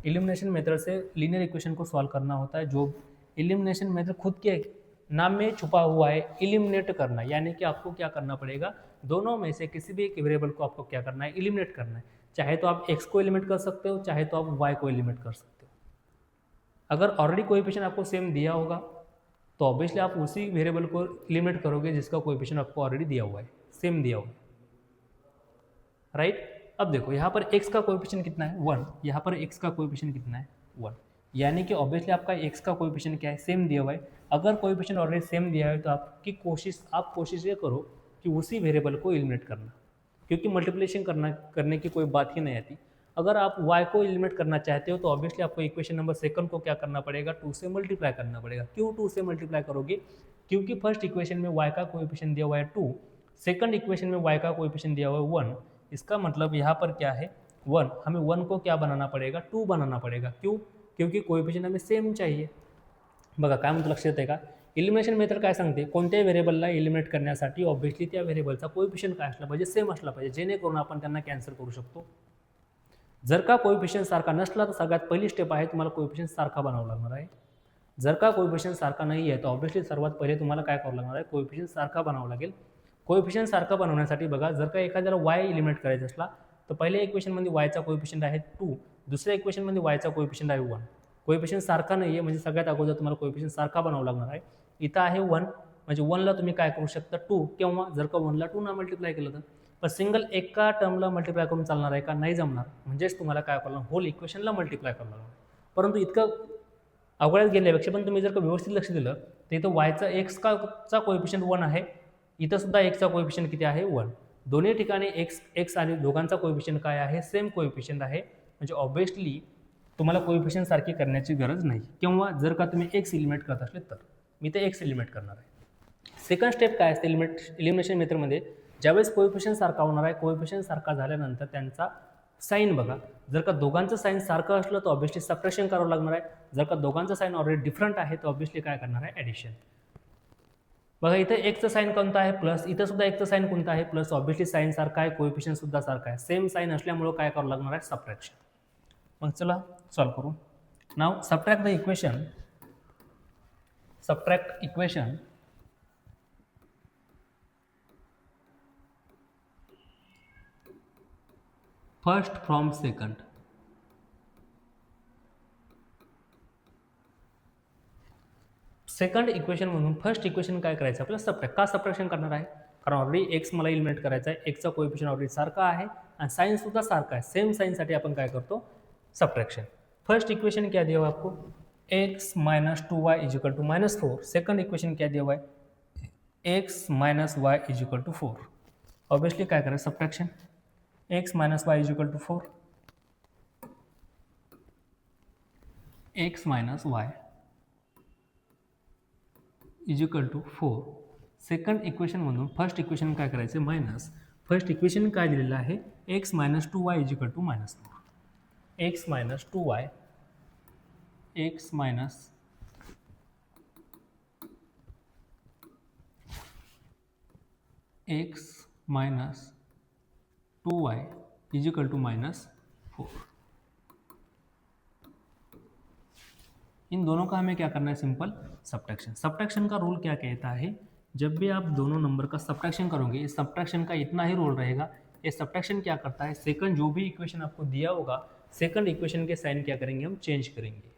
Speaker 1: एलिमिनेशन मेथड से लीनियर इक्वेशन को सॉल्व करना होता है, जो एलिमिनेशन मेथड खुद के नाम में छुपा हुआ है, एलिमिनेट करना, यानी कि आपको क्या करना पड़ेगा, दोनों में से किसी भी एक वेरिएबल को आपको क्या करना है, एलिमिनेट करना है. चाहे तो आप x को एलिमिनेट कर सकते हो, चाहे तो आप y को एलिमिनेट कर सकते हो. अगर ऑलरेडी कोएफिशिएंट आपको सेम दिया होगा तो ऑब्वियसली आप उसी वेरिएबल को एलिमिनेट करोगे जिसका कोएफिशिएंट आपको ऑलरेडी दिया हुआ है, सेम दिया हुआ है, राइट. अब देखो यहाँ पर x का कोएफिशिएंट कितना है, 1. यहाँ पर x का कोएफिशिएंट कितना है, 1. यानी कि ऑब्वियसली आपका x का कोएफिशिएंट क्या है, सेम दिया हुआ है. अगर कोएफिशिएंट ऑलरेडी सेम दिया है तो आप कोशिश ये करो कि उसी वेरिएबल को एलिमिनेट करना, क्योंकि मल्टीप्लिकेशन करने की कोई बात ही नहीं आती. अगर आप y को एलिमिनेट करना चाहते हो तो ऑब्वियसली आपको इक्वेशन नंबर सेकंड को क्या करना पड़ेगा, 2 से मल्टीप्लाई करना पड़ेगा. क्यों 2 से मल्टीप्लाई करोगे, क्योंकि फर्स्ट इक्वेशन में y का कोएफिशिएंट दिया हुआ है 2, सेकंड इक्वेशन में y का कोएफिशिएंट दिया हुआ है 1. इसका मतलब यहाँ पर क्या है 1, हमें 1 को क्या बनाना पड़ेगा, 2 बनाना पड़ेगा. क्यों, क्योंकि कोएफिशिएंट हमें सेम चाहिए. बघा काय म्हणतो, लक्षात येते का, एलिमिनेशन मेथड काय सांगते, कोणत्याही व्हेरिएबलला एलिमिनेट करण्यासाठी ऑब्वियसली त्या व्हेरिएबलचा कोएफिशिएंट काय असला पाहिजे, सेम असला पाहिजे, जेणेकरून आपण त्यांना कॅन्सल करू शकतो. जर का कोएफिशिएंट सारखा नसला तर सगळ्यात पहिली स्टेप आहे तुम्हाला कोएफिशिएंट सारखा बनावं लागणार आहे. जर का कोएफिशिएंट सारखा नाही आहे तर ऑब्वियसली सर्वात पहिले तुम्हाला काय करावं लागणार आहे, कोएफिशिएंट सारखा बनावं लागेल. कोएफिशिएंट सारखा बनवण्यासाठी बघा, जर का एखाद्याला y एलिमिनेट करायचा असला तर पहिल्या इक्वेशनमध्ये y चा कोएफिशिएंट आहे 2, दुसऱ्या इक्वेशनमध्ये y चा कोएफिशिएंट आहे 1. कोएफिशिएंट सारखा नाही आहे म्हणजे सगळ्यात अगोदर तुम्हाला कोएफिशिएंट सारखा बनावं लागणार आहे. इथं आहे 1, म्हणजे 1ला तुम्ही काय करू शकता 2, किंवा जर का 1ला 2 ना मल्टिप्लाय केलं तर, पण सिंगल एका टर्मला मल्टिप्लाय करून चालणार आहे का, नाही जमणार. म्हणजेच तुम्हाला काय करावं लागणार, होल इक्वेशनला मल्टिप्लाय करावं लागणार. परंतु इतकं अवघड गेल्यापेक्षा पण तुम्ही जर का व्यवस्थित लक्ष दिलं तर इथं वायचा चा कोएफिशिएंट 1 आहे, इथं सुद्धा एक्सचा कोएफिशिएंट किती आहे 1. दोन्ही ठिकाणी एक्स आणि दोघांचा कोएफिशिएंट काय आहे, सेम कोएफिशिएंट आहे. म्हणजे ऑब्वियसली तुम्हाला कोएफिशिएंट सारखी करण्याची गरज नाही. किंवा जर का तुम्ही एक्स एलिमिनेट करत असले तर मी ते एक्स एलिमिनेट करणार आहे. सेकंड स्टेप काय असते एलिमिनेशन मेथडमध्ये, ज्यावेळेस कोएफिशिएंट सारखा होणार आहे, कोएफिशिएंट सारखा झाल्यानंतर त्यांचा साईन बघा, जर का दोघांचं साईन सारखं असलं तर ऑब्वियसली सबट्रॅक्शन करावं लागणार आहे. जर का दोघांचं साईन ऑलरेडी डिफरंट आहे तर ऑब्वियसली काय करणार आहे, ॲडिशन. बघा इथं एक्सचं साईन कोणतं आहे प्लस, इथं सुद्धा एक्सचं साईन कोणतं आहे प्लस, ऑब्वियसली साईन सारखा आहे, कोएफिशिएंट सुद्धा सारखा आहे, सेम साईन असल्यामुळं काय करावं लागणार आहे, सबट्रॅक्शन. मग चला सॉल्व करू. Now subtract the equation, subtract equation first from second. Second इक्वेशनमधून फर्स्ट इक्वेशन काय करायचं आपल्याला सबट्रॅक्ट. का सबट्रॅक्शन करणार आहे? कारण ऑलरेडी एक्स मला इलिमिनेट करायचा आहे, एक्सचा कोएफिशियंट ऑलरेडी सारखा आहे आणि साइन सुद्धा सारखा आहे. सेम साइनसाठी आपण काय करतो? सबट्रैक्शन. फर्स्ट इक्वेशन क्या दिया हुआ है आपको? x minus 2y is equal to minus 4. Second equation क्या दिया हुआ है? x minus y is equal to 4. Obviously क्या करें? Subtraction. x minus y is equal to 4. x minus y is equal to 4. Second इक्वेशनमधून फर्स्ट इक्वेशन काय करायचं? Minus. First equation काय दिलेलं आहे? x minus 2y is equal to minus 4. x minus 2y, x minus x minus 2y is equal to minus 4. इन दोनों का हमें क्या करना है? Simple subtraction. सबट्रैक्शन का रूल क्या कहता है? जब भी आप दोनों नंबर का सबट्रैक्शन करोगे, इस सबट्रैक्शन का इतना ही रूल रहेगा. ये सबट्रैक्शन क्या करता है? सेकंड जो भी इक्वेशन आपको दिया होगा, सेकंड इक्वेशन के साइन क्या करेंगे? हम चेंज करेंगे.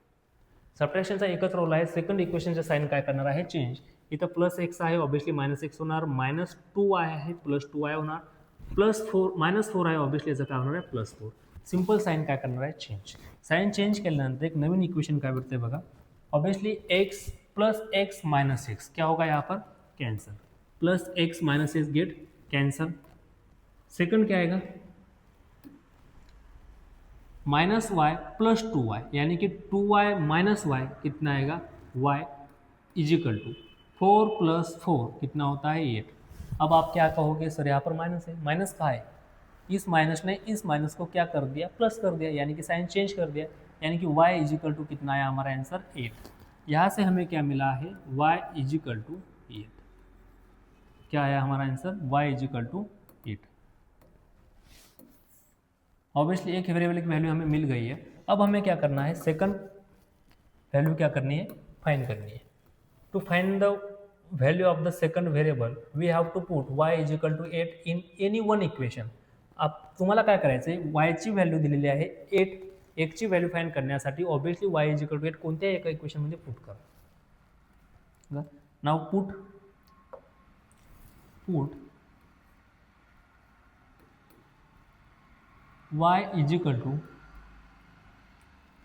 Speaker 1: सबट्रॅक्शनचा एकच रोल आहे. सेकंड इक्वेशनचा साइन काय करणार आहे? चेंज. इथं प्लस एक्स आहे, ऑब्वियसली मायनस एक्स होणार. मायनस 2y आहे, प्लस 2y होणार. प्लस 4 मायनस 4 आहे, ऑब्वियसली याचं काय होणार आहे? प्लस 4. सिंपल साइन काय करणार आहे? चेंज. साइन चेंज केल्यानंतर एक नवीन इक्वेशन काय भेटते बघा. Obviously x plus x minus x क्या होगा यहाँ पर? Cancel. Plus x minus x get cancel. Second क्या आएगा? माइनस वाई प्लस 2y, यानी कि 2y माइनस वाई कितना आएगा? y is equal to 4 plus 4 कितना होता है? 8. अब आप क्या कहोगे? सर यहाँ पर माइनस है. माइनस कहाँ है? इस माइनस ने इस माइनस को क्या कर दिया? प्लस कर दिया, यानी कि साइन चेंज कर दिया. यानी कि y इज इक्वल टू कितना आया हमारा आंसर? 8. यहाँ से हमें क्या मिला है? y is equal to 8. क्या आया हमारा answer? y is equal to 8. Obviously एक वेरिएबल की वैल्यू हमें मिल गई है. अब हमें क्या करना है? सेकंड वैल्यू क्या करनी है? फाइंड करनी है. To find the value of the second variable we have to put y is equal to 8 in any one equation. अब तुम्हाला काय करायचं आहे? y ची व्हॅल्यू दिलेली आहे 8. एकची व्हॅल्यू फाइंड करण्यासाठी obviously y is equal to 8 कोणत्याही एका इक्वेशनमध्ये पुट करा. Now put y is equal to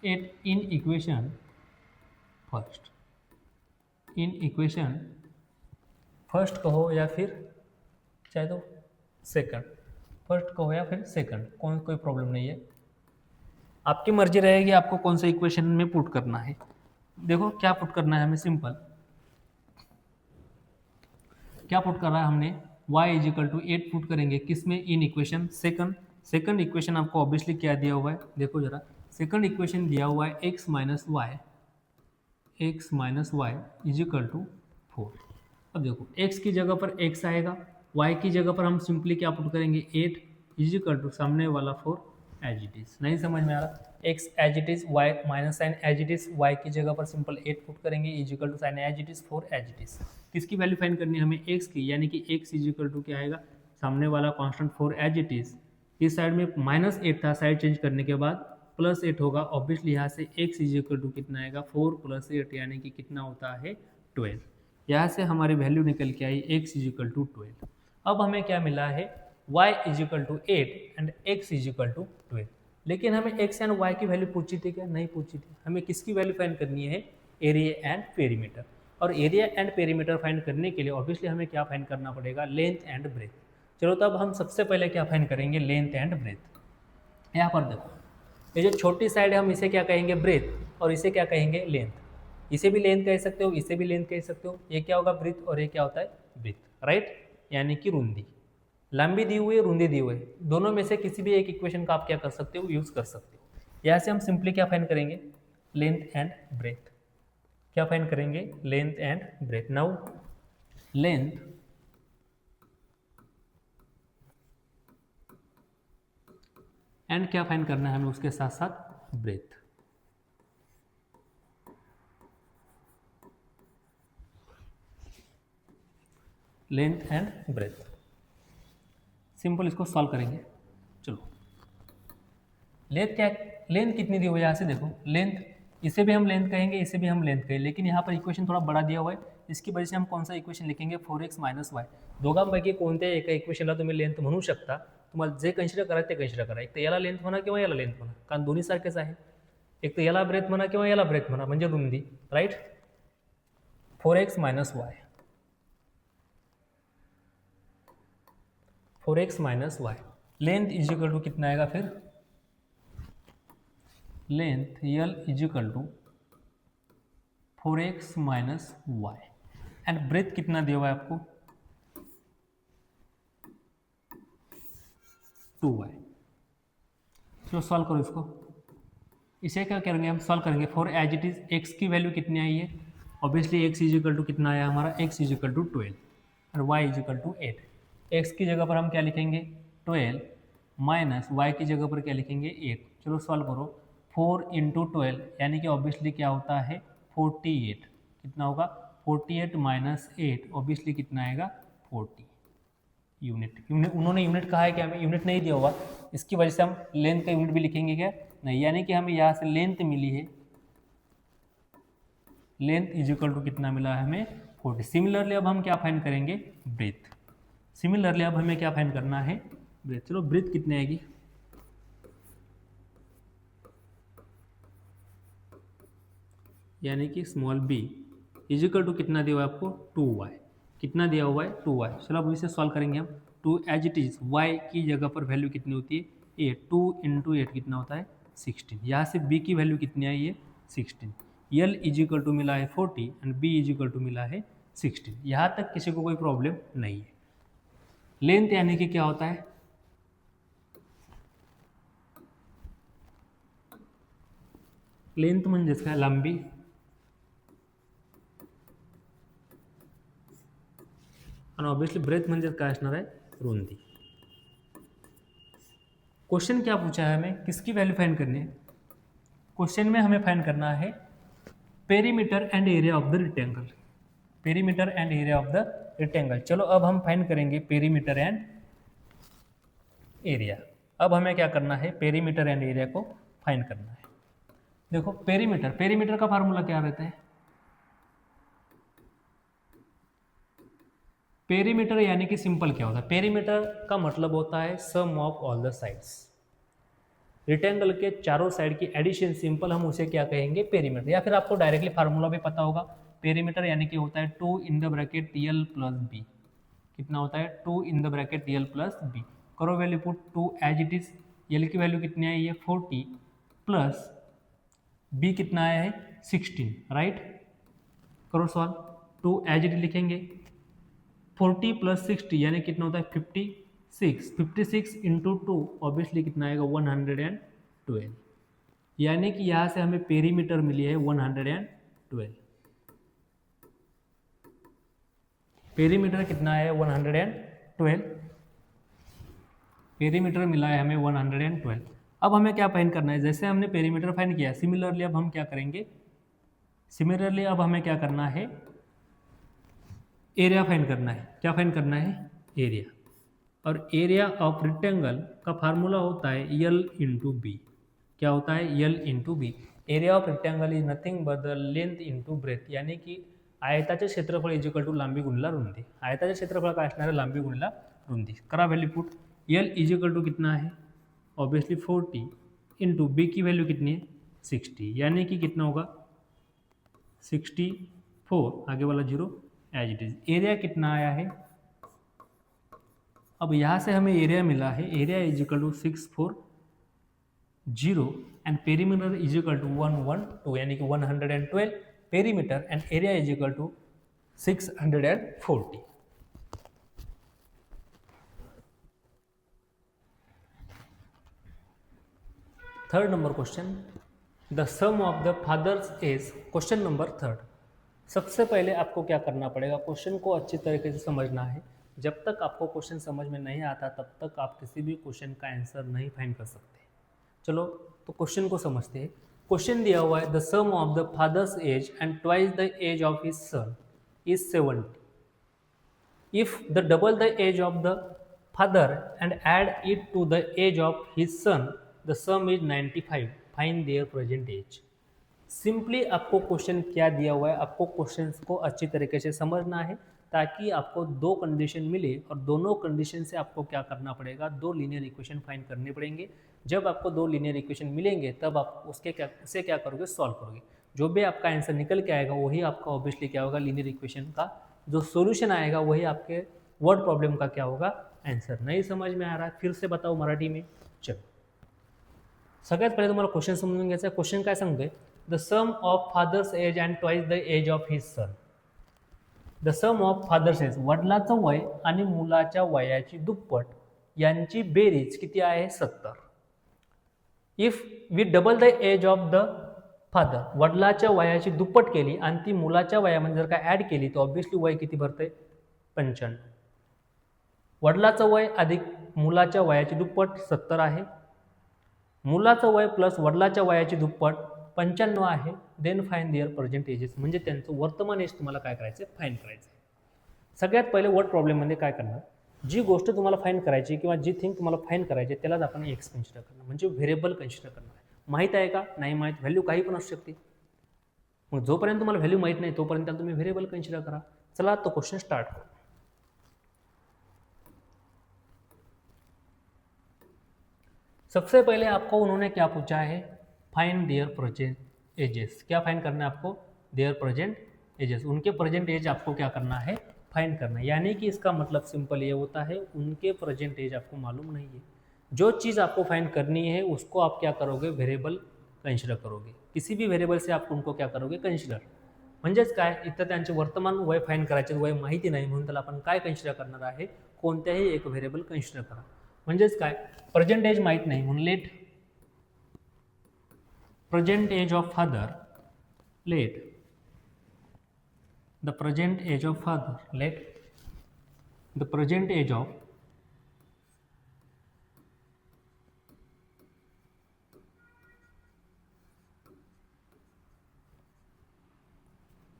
Speaker 1: 8 in equation first. In equation first कहो या फिर चाहे तो सेकंड. फर्स्ट कहो या फिर सेकंड, कोई प्रॉब्लम नहीं है. आपकी मर्जी रहेगी आपको कौन सा इक्वेशन में पुट करना है. देखो क्या पुट करना है हमें. सिंपल क्या पुट कर रहा है हमने? y is equal to 8 put करेंगे किस में? In equation second. Second equation आपको ऑब्वियसली क्या दिया हुआ है? देखो जरा, सेकंड इक्वेशन दिया हुआ है x minus Y is equal to 4. अब देखो x की जगह पर x आएगा, y की जगह पर हम सिंपली क्या पुट करेंगे? 8 इज इक्वल टू सामने वाला 4 एज इट इज. नहीं समझ में आ रहा? x as it is, y minus sign as it is, y की जगह पर सिंपल 8 पुट करेंगे is equal to sign as it is 4 as it is. किसकी वैल्यू फाइंड करनी है हमें? x की, यानी कि x इज इक्वल टू क्या आएगा? सामने वाला कांस्टेंट 4 एज इट इज. इस साइड में माइनस 8 था, साइड चेंज करने के बाद प्लस 8 होगा. ऑब्वियसली यहाँ से x इज इक्वल टू कितना आएगा? 4 प्लस 8, यानी कि कितना होता है? 12. यहाँ से हमारी वैल्यू निकल के आई x इज इक्वल टू 12. अब हमें क्या मिला है? y is equal to 8 and x is equal to 12. लेकिन हमें x एंड y की वैल्यू पूछी थी क्या? नहीं पूछी थी. हमें किसकी वैल्यू फाइंड करनी है? Area and perimeter. और एरिया एंड पेरीमीटर फाइंड करने के लिए ऑब्वियसली हमें क्या फाइंड करना पड़ेगा? Length and breadth. चलो तब हम सबसे पहले क्या फाइंड करेंगे? Length and breadth. यहाँ पर देखो, ये जो छोटी साइड है हम इसे क्या कहेंगे? ब्रेथ. और इसे क्या कहेंगे? लेंथ. इसे भी लेंथ कह सकते हो, इसे भी लेंथ कह सकते हो. ये क्या होगा? ब्रेथ. और ये क्या होता है? ब्रेथ. राइट, यानी कि रुंदी. लंबी दी हुई है, रुंदी दी हुई है, दोनों में से किसी भी एक इक्वेशन का आप क्या कर सकते हो? यूज कर सकते हो. यहाँ से हम सिंपली क्या फाइंड करेंगे? Length and breadth. क्या फाइंड करेंगे? Length and breadth. Now length and क्या फाइंड करना है हमें उसके साथ साथ? Breadth. Length and breadth. Simple इसको सॉल्व करेंगे. चलो, लेंथ क्या, लेंथ कितनी दी हुई है? यहाँ से देखो, लेंथ इसे भी हम लेंथ कहेंगे, इसे भी हम लेंथ कहेंगे, लेकिन यहाँ पर इक्वेशन थोड़ा बड़ा दिया हुआ है, इसकी वजह से हम कौन सा इक्वेशन लिखेंगे 4x - y. दोघांपैकी कोणत्याही एका इक्वेशनला तुम्ही लेंथ म्हणू शकता, तुम्हाला जे कन्सिडर करायचं ते कन्सिडर करा. एक तर याला लेंथ म्हणा किंवा याला लेंथ म्हणा, कारण दोन्ही सारखेच आहे. एक तर याला ब्रेथ म्हणा किंवा याला ब्रेथ म्हणा, म्हणजे रुंदी. Right. 4x - y, 4x - y. Length is equal to कितना आएगा फिर, length L is equal to 4x - y. And breadth कितना दिया हुआ है आपको 2y. चलो सॉल्व करो इसको. इसे क्या करेंगे हम, सॉल्व करेंगे. For as it is x की वैल्यू कितनी आई है, obviously x is equal to कितना आया हमारा, x इज इक्वल टू 12 और y is equal to 8. x की जगह पर हम क्या लिखेंगे 12 माइनस y की जगह पर क्या लिखेंगे 8. चलो सॉल्व करो. 4 इंटू 12 यानी कि ऑब्वियसली क्या होता है 48. कितना होगा 48 माइनस 8, ऑब्वियसली कितना आएगा 40 यूनिट. उन्होंने यूनिट कहा है कि हमें यूनिट नहीं दिया हुआ, इसकी वजह से हम लेंथ का यूनिट भी लिखेंगे क्या नहीं, यानी कि हमें यहाँ से लेंथ मिली है, लेंथ इज इक्वल टू कितना मिला है हमें 40. सिमिलरली अब हम क्या फाइंड करेंगे ब्रेथ. सिमिलरली अब हमें क्या फाइंड करना है ब्रेथ. चलो ब्रेथ कितनी आएगी, यानी कि small b is equal to कितना दिया हुआ है आपको 2y. कितना दिया हुआ है 2y. चलो अब इसे सॉल्व करेंगे हम. 2 एज इट इज y की जगह पर वैल्यू कितनी होती है 8. 2 इंटू 8 कितना होता है 16. यहाँ से b की वैल्यू कितनी आई है 16. यल इज इक्वल टू मिला है 40 and b is equal to मिला है 16. यहाँ तक किसी को कोई प्रॉब्लम नहीं है. लेंथ यानी कि क्या होता है, लेंथ म्हणजेच काय लांबी, और ऑब्वियसली ब्रेथ म्हणजे काय असणार आहे रुंदी. क्वेश्चन क्या पूछा है हमें, किसकी वैल्यू फाइंड करनी है. क्वेश्चन में हमें फाइंड करना है perimeter and area of the rectangle. Perimeter and area of the rectangle. चलो अब हम फाइंड करेंगे पेरीमीटर एंड एरिया. अब हमें क्या करना है पेरीमीटर एंड एरिया को फाइंड करना है. देखो पेरीमीटर, पेरीमीटर का फार्मूला क्या रहता है, पेरीमीटर यानी कि सिंपल क्या होता है, पेरीमीटर का मतलब होता है sum of all the sides. Rectangle के चारों साइड की एडिशन, सिंपल हम उसे क्या कहेंगे पेरीमीटर. या फिर आपको डायरेक्टली फार्मूला भी पता होगा. पेरीमीटर यानी कि होता है 2 in the bracket L plus B. कितना होता है 2 in the bracket L plus B. करो value put 2 as it is. L की वैल्यू कितनी आई है 40 प्लस बी कितना आया है 16. राइट. करो सॉल्व. 2 एज इट लिखेंगे 40 प्लस 60 यानी कितना होता है 56. 56 इंटू 2 ऑब्वियसली कितना आएगा 112. यानी कि यहाँ से हमें पेरीमीटर मिली है 112. पेरीमीटर कितना है 112. पेरीमीटर मिला है हमें 112. अब हमें क्या फाइंड करना है, जैसे हमने पेरीमीटर फाइंड किया, सिमिलरली अब हम क्या करेंगे, सिमिलरली अब हमें क्या करना है एरिया फाइंड करना है. क्या फाइंड करना है एरिया. और एरिया ऑफ रेक्टेंगल का फार्मूला होता है यल इंटू बी. क्या होता है L into B. Area of rectangle is nothing but the length into breadth. यानी कि आयताचे क्षेत्रफळ इज इक्वल टू लांबी गुणिला रुंदी. आयताचे क्षेत्रफळ काय असणार आहे लांबी गुणिला रुंदी. करा value put. L is equal to कितना है ऑब्वियसली 40 इंटू बी की वैल्यू कितनी है 60. यानी कि कितना होगा 64, आगे वाला 0 एज इट इज. एरिया कितना आया है, अब यहाँ से हमें एरिया मिला है, area is equal to 640 and perimeter is equal to 112 यानी कि 112 perimeter and area is equal to 640. Third number question, the sum of the father's age. Question number third. सबसे पहले आपको क्या करना पड़ेगा, क्वेश्चन को अच्छी तरीके से समझना है. जब तक आपको क्वेश्चन समझ में नहीं आता तब तक आप किसी भी क्वेश्चन का आंसर नहीं फाइंड कर सकते. चलो तो क्वेश्चन को समझते हैं. क्वेश्चन दिया हुआ है the sum of the father's age and twice the age of his son is 70. If the double the age of the father and add it to the age of his son the sum is 95. Find their present age. Simply आपको question क्या दिया हुआ है, आपको question को अच्छी तरीके से समझना है ताकि आपको दो कंडीशन मिले और दोनों कंडीशन से आपको क्या करना पड़ेगा, दो लीनियर इक्वेशन फाइंड करने पड़ेंगे। जब आपको दो लीनियर इक्वेशन मिलेंगे तब आप उसे क्या करोगे, सॉल्व करोगे। जो भी आपका आंसर निकल के आएगा वही आपका ऑब्वियसली क्या होगा, लीनियर इक्वेशन का जो सोल्यूशन आएगा वही आपके वर्ड प्रॉब्लम का क्या होगा, आंसर। नहीं समझ में आ रहा है फिर से बताओ मराठी में। चलो सगळ्यात पहिले तुम्हाला क्वेश्चन समजून घ्यायचा आहे। क्वेश्चन काय सांगतोय, the sum of father's age and twice the age of his son. The sum of father's age, वडिलाचं वय आणि मुलाच्या वयाची दुप्पट यांची बेरीज किती आहे, 70। If we double the age of the father, वडिलाच्या वयाची दुप्पट केली आणि ती मुलाच्या वयामध्ये जर का ॲड केली तर ऑब्व्हियसली वय किती भरतंय, 95। वडिलाचं वय अधिक मुलाच्या वयाची दुप्पट 70 आहे, मुलाचं वय प्लस वडिलाच्या वयाची दुप्पट 95 आहे। Then find their present ages, म्हणजे त्यांचं वर्तमान एज तुम्हाला काय करायचं, फाइंड करायचं। सगळ्यात पहिले वर्ड प्रॉब्लेममध्ये काय करणार, जी गोष्ट तुम्हाला फाइंड करायची किंवा जी थिंग तुम्हाला फाइंड करायची त्यालाच आपण एक्स कन्सिडर करणार, म्हणजे व्हेरिएबल कन्सिडर करणार। माहीत आहे का, नाही माहीत, व्हॅल्यू काही पण असू शकते। मग जोपर्यंत तुम्हाला व्हॅल्यू माहीत नाही तोपर्यंत तुम्ही व्हेरिएबल कन्सिडर करा। चला तो क्वेश्चन स्टार्ट करू। सबसे पहले आपको उन्होंने क्या पूछा है, फाइंड देयर प्रेजेंट एजेस। क्या फाइंड करना है आपको, देयर प्रेजेंट एजेस, उनके प्रेजेंट एज आपको क्या करना है, फाइंड करना है। यानी कि इसका मतलब सिंपल ये होता है, उनके प्रेजेंट एज आपको मालूम नहीं है, जो चीज़ आपको फाइंड करनी है उसको आप क्या करोगे, व्हेरिएबल कन्सिडर करोगे। किसी भी व्हेरिएबल से आप उनको क्या करोगे, कन्सिडर। म्हणजेच काय, इथं त्यांचे वर्तमान वय फाइंड करायचे, वय माहिती नाही म्हणून त्याला आपण काय कन्सिडर करणार आहे, कोणत्याही एक व्हेरिएबल कन्सिडर करा। म्हणजेच काय, प्रेजेंट एज माहीत नाही म्हणून let present age of father, let the present age of father, let the present age of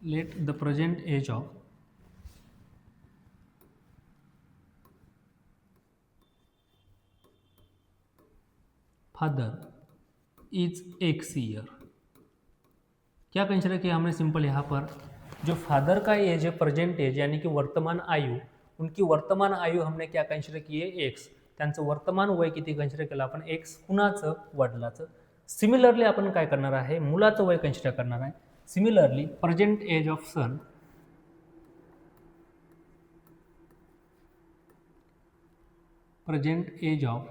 Speaker 1: let the present age of father is x year। क्या कंसिडर किया हमने, सिंपल यहाँ पर जो फादर का एज है प्रेजेंट एज यानी कि वर्तमान आयु, उनकी वर्तमान आयु हमने क्या कंसिडर की है, एक्स। त्यांचं वर्तमान वय किती कंसिडर केलं आपण, एक्स। कुणाचं, वडिलाचं। सिमिलरली आपण काय करणार आहे, मुलाचं वय कंसिडर करणार आहे। Similarly present age of son, present age of,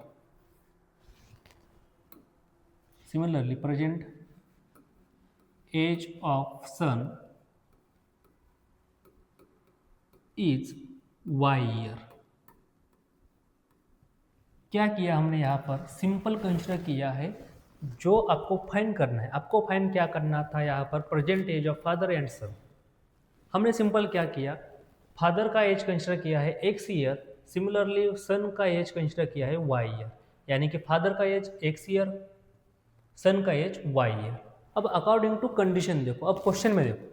Speaker 1: similarly present age of son is Y year. क्या किया हमने यहाँ पर, सिंपल कंसिडर किया है जो आपको फाइंड करना है। आपको फाइंड क्या करना था यहाँ पर, present age of father and son. हमने सिंपल क्या किया, फादर का एज कंसिडर किया है एक्स ईयर, सिमिलरली सन का एज कंसिडर किया है वाई ईयर। यानी कि फादर का एज एक्स ईयर, सन का एज वाई ईयर। अब अकॉर्डिंग टू कंडीशन देखो, अब क्वेश्चन में देखो,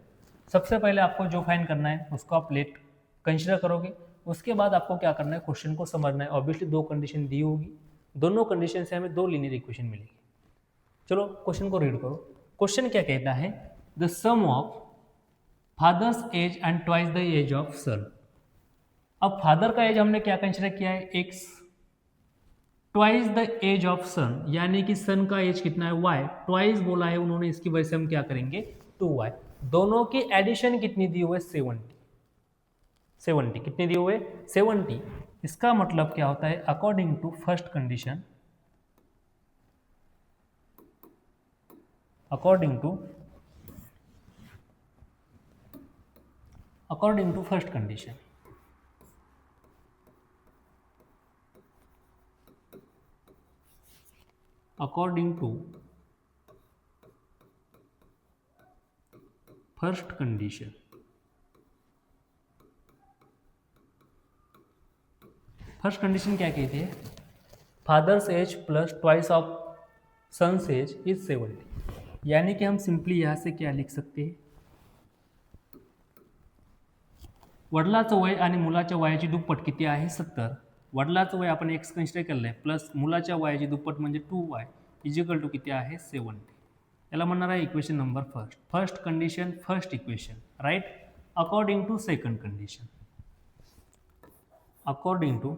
Speaker 1: सबसे पहले आपको जो फाइंड करना है उसको आप लेट कंसिडर करोगे। उसके बाद आपको क्या करना है, क्वेश्चन को समझना है। ऑब्वियसली दो कंडीशन दी होगी, दोनों कंडीशन से हमें दो लीनियर इक्वेशन मिलेगी। चलो क्वेश्चन को रीड करो। क्वेश्चन क्या कहता है, the sum of father's age and twice the age of son. अब फादर का एज हमने क्या कंसिडर किया है, X, twice the age of son यानी कि सन का एज कितना है, वाई। ट्वाइस बोला है उन्होंने, इसकी वजह से हम क्या करेंगे, 2y। दोनों की एडिशन कितनी दी हुई है, 70। कितनी दी हुई है, 70। इसका मतलब क्या होता है, according to first condition, according to first condition, according to first condition, first condition क्या कहती है, father's age plus twice of son's age is 70। यानी कि हम सिंपली यहाँ से क्या लिख सकते हैं, वडिलाचं वय आणि मुलाच्या वयाची दुप्पट किती आहे, 70। वडिलाचं वय आपण एक्स कन्सिडर केलं आहे, प्लस मुलाच्या वयाची दुप्पट म्हणजे 2y इजिकल टू किती आहे, 70। याला म्हणणार आहे equation number first. First condition, first equation, right. According to second condition, according to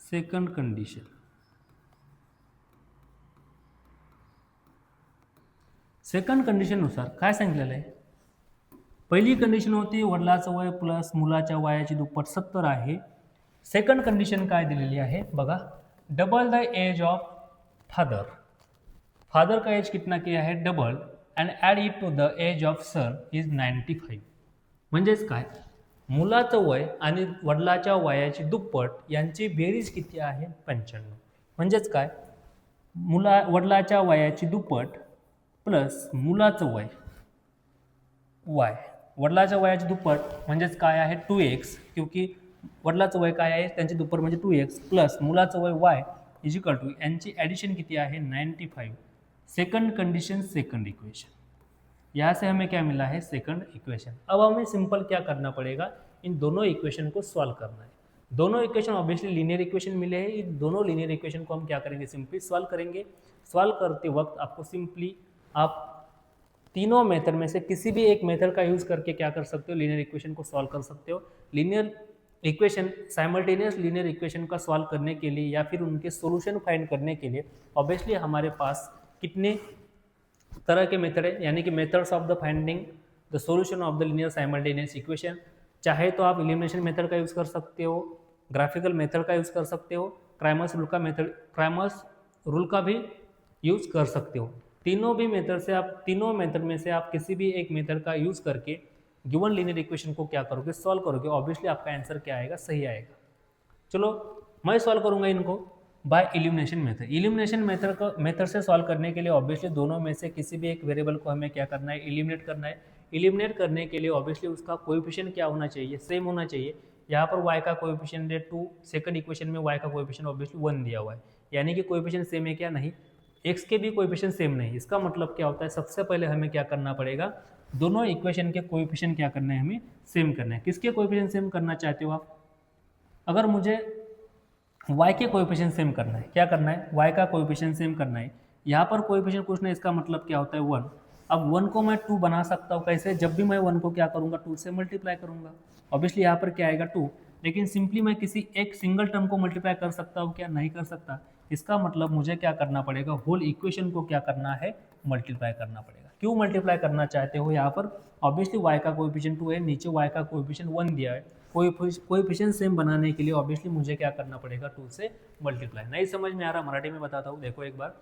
Speaker 1: second condition. Second कंडिशननुसार काय सांगितलेलं आहे? पहिली कंडिशन होती वडिलाचं वय प्लस मुलाच्या वयाची दुप्पट 70 आहे. सेकंड कंडिशन काय दिलेली आहे बघा, double the age of father. Father का एज कितना किया है? Double, and add it to the age of son is 95. म्हणजेच काय, मुलाचं वय आणि वडिलाच्या वयाची दुप्पट यांची बेरीज किती आहे? 95. म्हणजेच काय, वडिलाच्या वयाची दुप्पट प्लस मुलाचं वय वाय, वडिलाच्या वयाची दुप्पट म्हणजेच काय आहे? 2x, क्योंकि वडिलाचं वय काय आहे? त्यांची दुप्पट म्हणजे 2x प्लस मुलाचं वय y इज इक्वल टू, यांची ॲडिशन किती आहे? 95. Second condition, second equation. यहाँ से हमें क्या मिला है? Second equation. अब हमें सिंपल क्या करना पड़ेगा? इन दोनों इक्वेशन को सॉल्व करना है. दोनों इक्वेशन ऑब्वियसली लीनियर इक्वेशन मिले हैं. इन दोनों लीनियर इक्वेशन को हम क्या करेंगे? सिंपली सॉल्व करेंगे. सॉल्व करते वक्त आपको सिंपली आप तीनों मेथड में से किसी भी एक मेथड का यूज़ करके क्या कर सकते हो? लीनियर इक्वेशन को सॉल्व कर सकते हो. Linear equation, simultaneous linear equation का सॉल्व करने के लिए या फिर उनके सॉल्यूशन फाइंड करने के लिए ऑब्वियसली हमारे पास कितने तरह के मेथड है, यानी कि methods of the finding the solution of the linear simultaneous equation. चाहे तो आप एलिमिनेशन मेथड का यूज़ कर सकते हो, ग्राफिकल मेथड का यूज़ कर सकते हो, क्राइमर्स रूल का भी यूज़ कर सकते हो. तीनों मेथड में से आप किसी भी एक मेथड का यूज़ करके गिवन लीनियर इक्वेशन को क्या करोगे? सॉल्व करोगे. ऑब्वियसली आपका आंसर क्या आएगा? सही आएगा. चलो मैं सॉल्व करूंगा इनको by elimination method. Elimination method से सॉल्व करने के लिए ऑब्वियसली दोनों में से किसी भी एक वेरिएबल को हमें क्या करना है? एलिमिनेट करना है. एलिमिनेट करने के लिए ऑब्वियसली उसका कोएफिशिएंट क्या होना चाहिए? सेम होना चाहिए. यहाँ पर y का कोएफिशिएंट है 2, सेकंड इक्वेशन में y का कोएफिशिएंट ऑब्वियसली 1 दिया हुआ है, यानी कि कोएफिशिएंट सेम है क्या? नहीं. x के भी कोएफिशिएंट सेम नहीं. इसका मतलब क्या होता है? सबसे पहले हमें क्या करना पड़ेगा? दोनों इक्वेशन के कोएफिशिएंट क्या करना है? हमें सेम करना है. किसके कोएफिशिएंट सेम करना चाहते हो आप? अगर मुझे y के कोएफिशिएंट सेम करना है, क्या करना है? y का कोएफिशिएंट सेम करना है. यहाँ पर कोएफिशिएंट कुछ नहीं, इसका मतलब क्या होता है? 1. अब 1 को मैं 2 बना सकता हूँ. कैसे? जब भी मैं 1 को क्या करूँगा? 2 से मल्टीप्लाई करूँगा. ऑब्वियसली यहाँ पर क्या आएगा? 2. लेकिन सिंपली मैं किसी एक सिंगल टर्म को मल्टीप्लाई कर सकता हूँ क्या? नहीं कर सकता. इसका मतलब मुझे क्या करना पड़ेगा? होल इक्वेशन को क्या करना है? मल्टीप्लाई करना पड़ेगा. क्यों मल्टीप्लाई करना चाहते हो? यहाँ पर ऑब्वियसली y का कोएफिशिएंट 2 है, नीचे y का कोएफिशिएंट 1 दिया है. कोएफिशिएंट सेम बनाने के लिए ऑब्वियसली मुझे क्या करना पड़ेगा? 2 से मल्टीप्लाई. नहीं समझ में आ रहा? मराठी में बताता हूँ, देखो एक बार.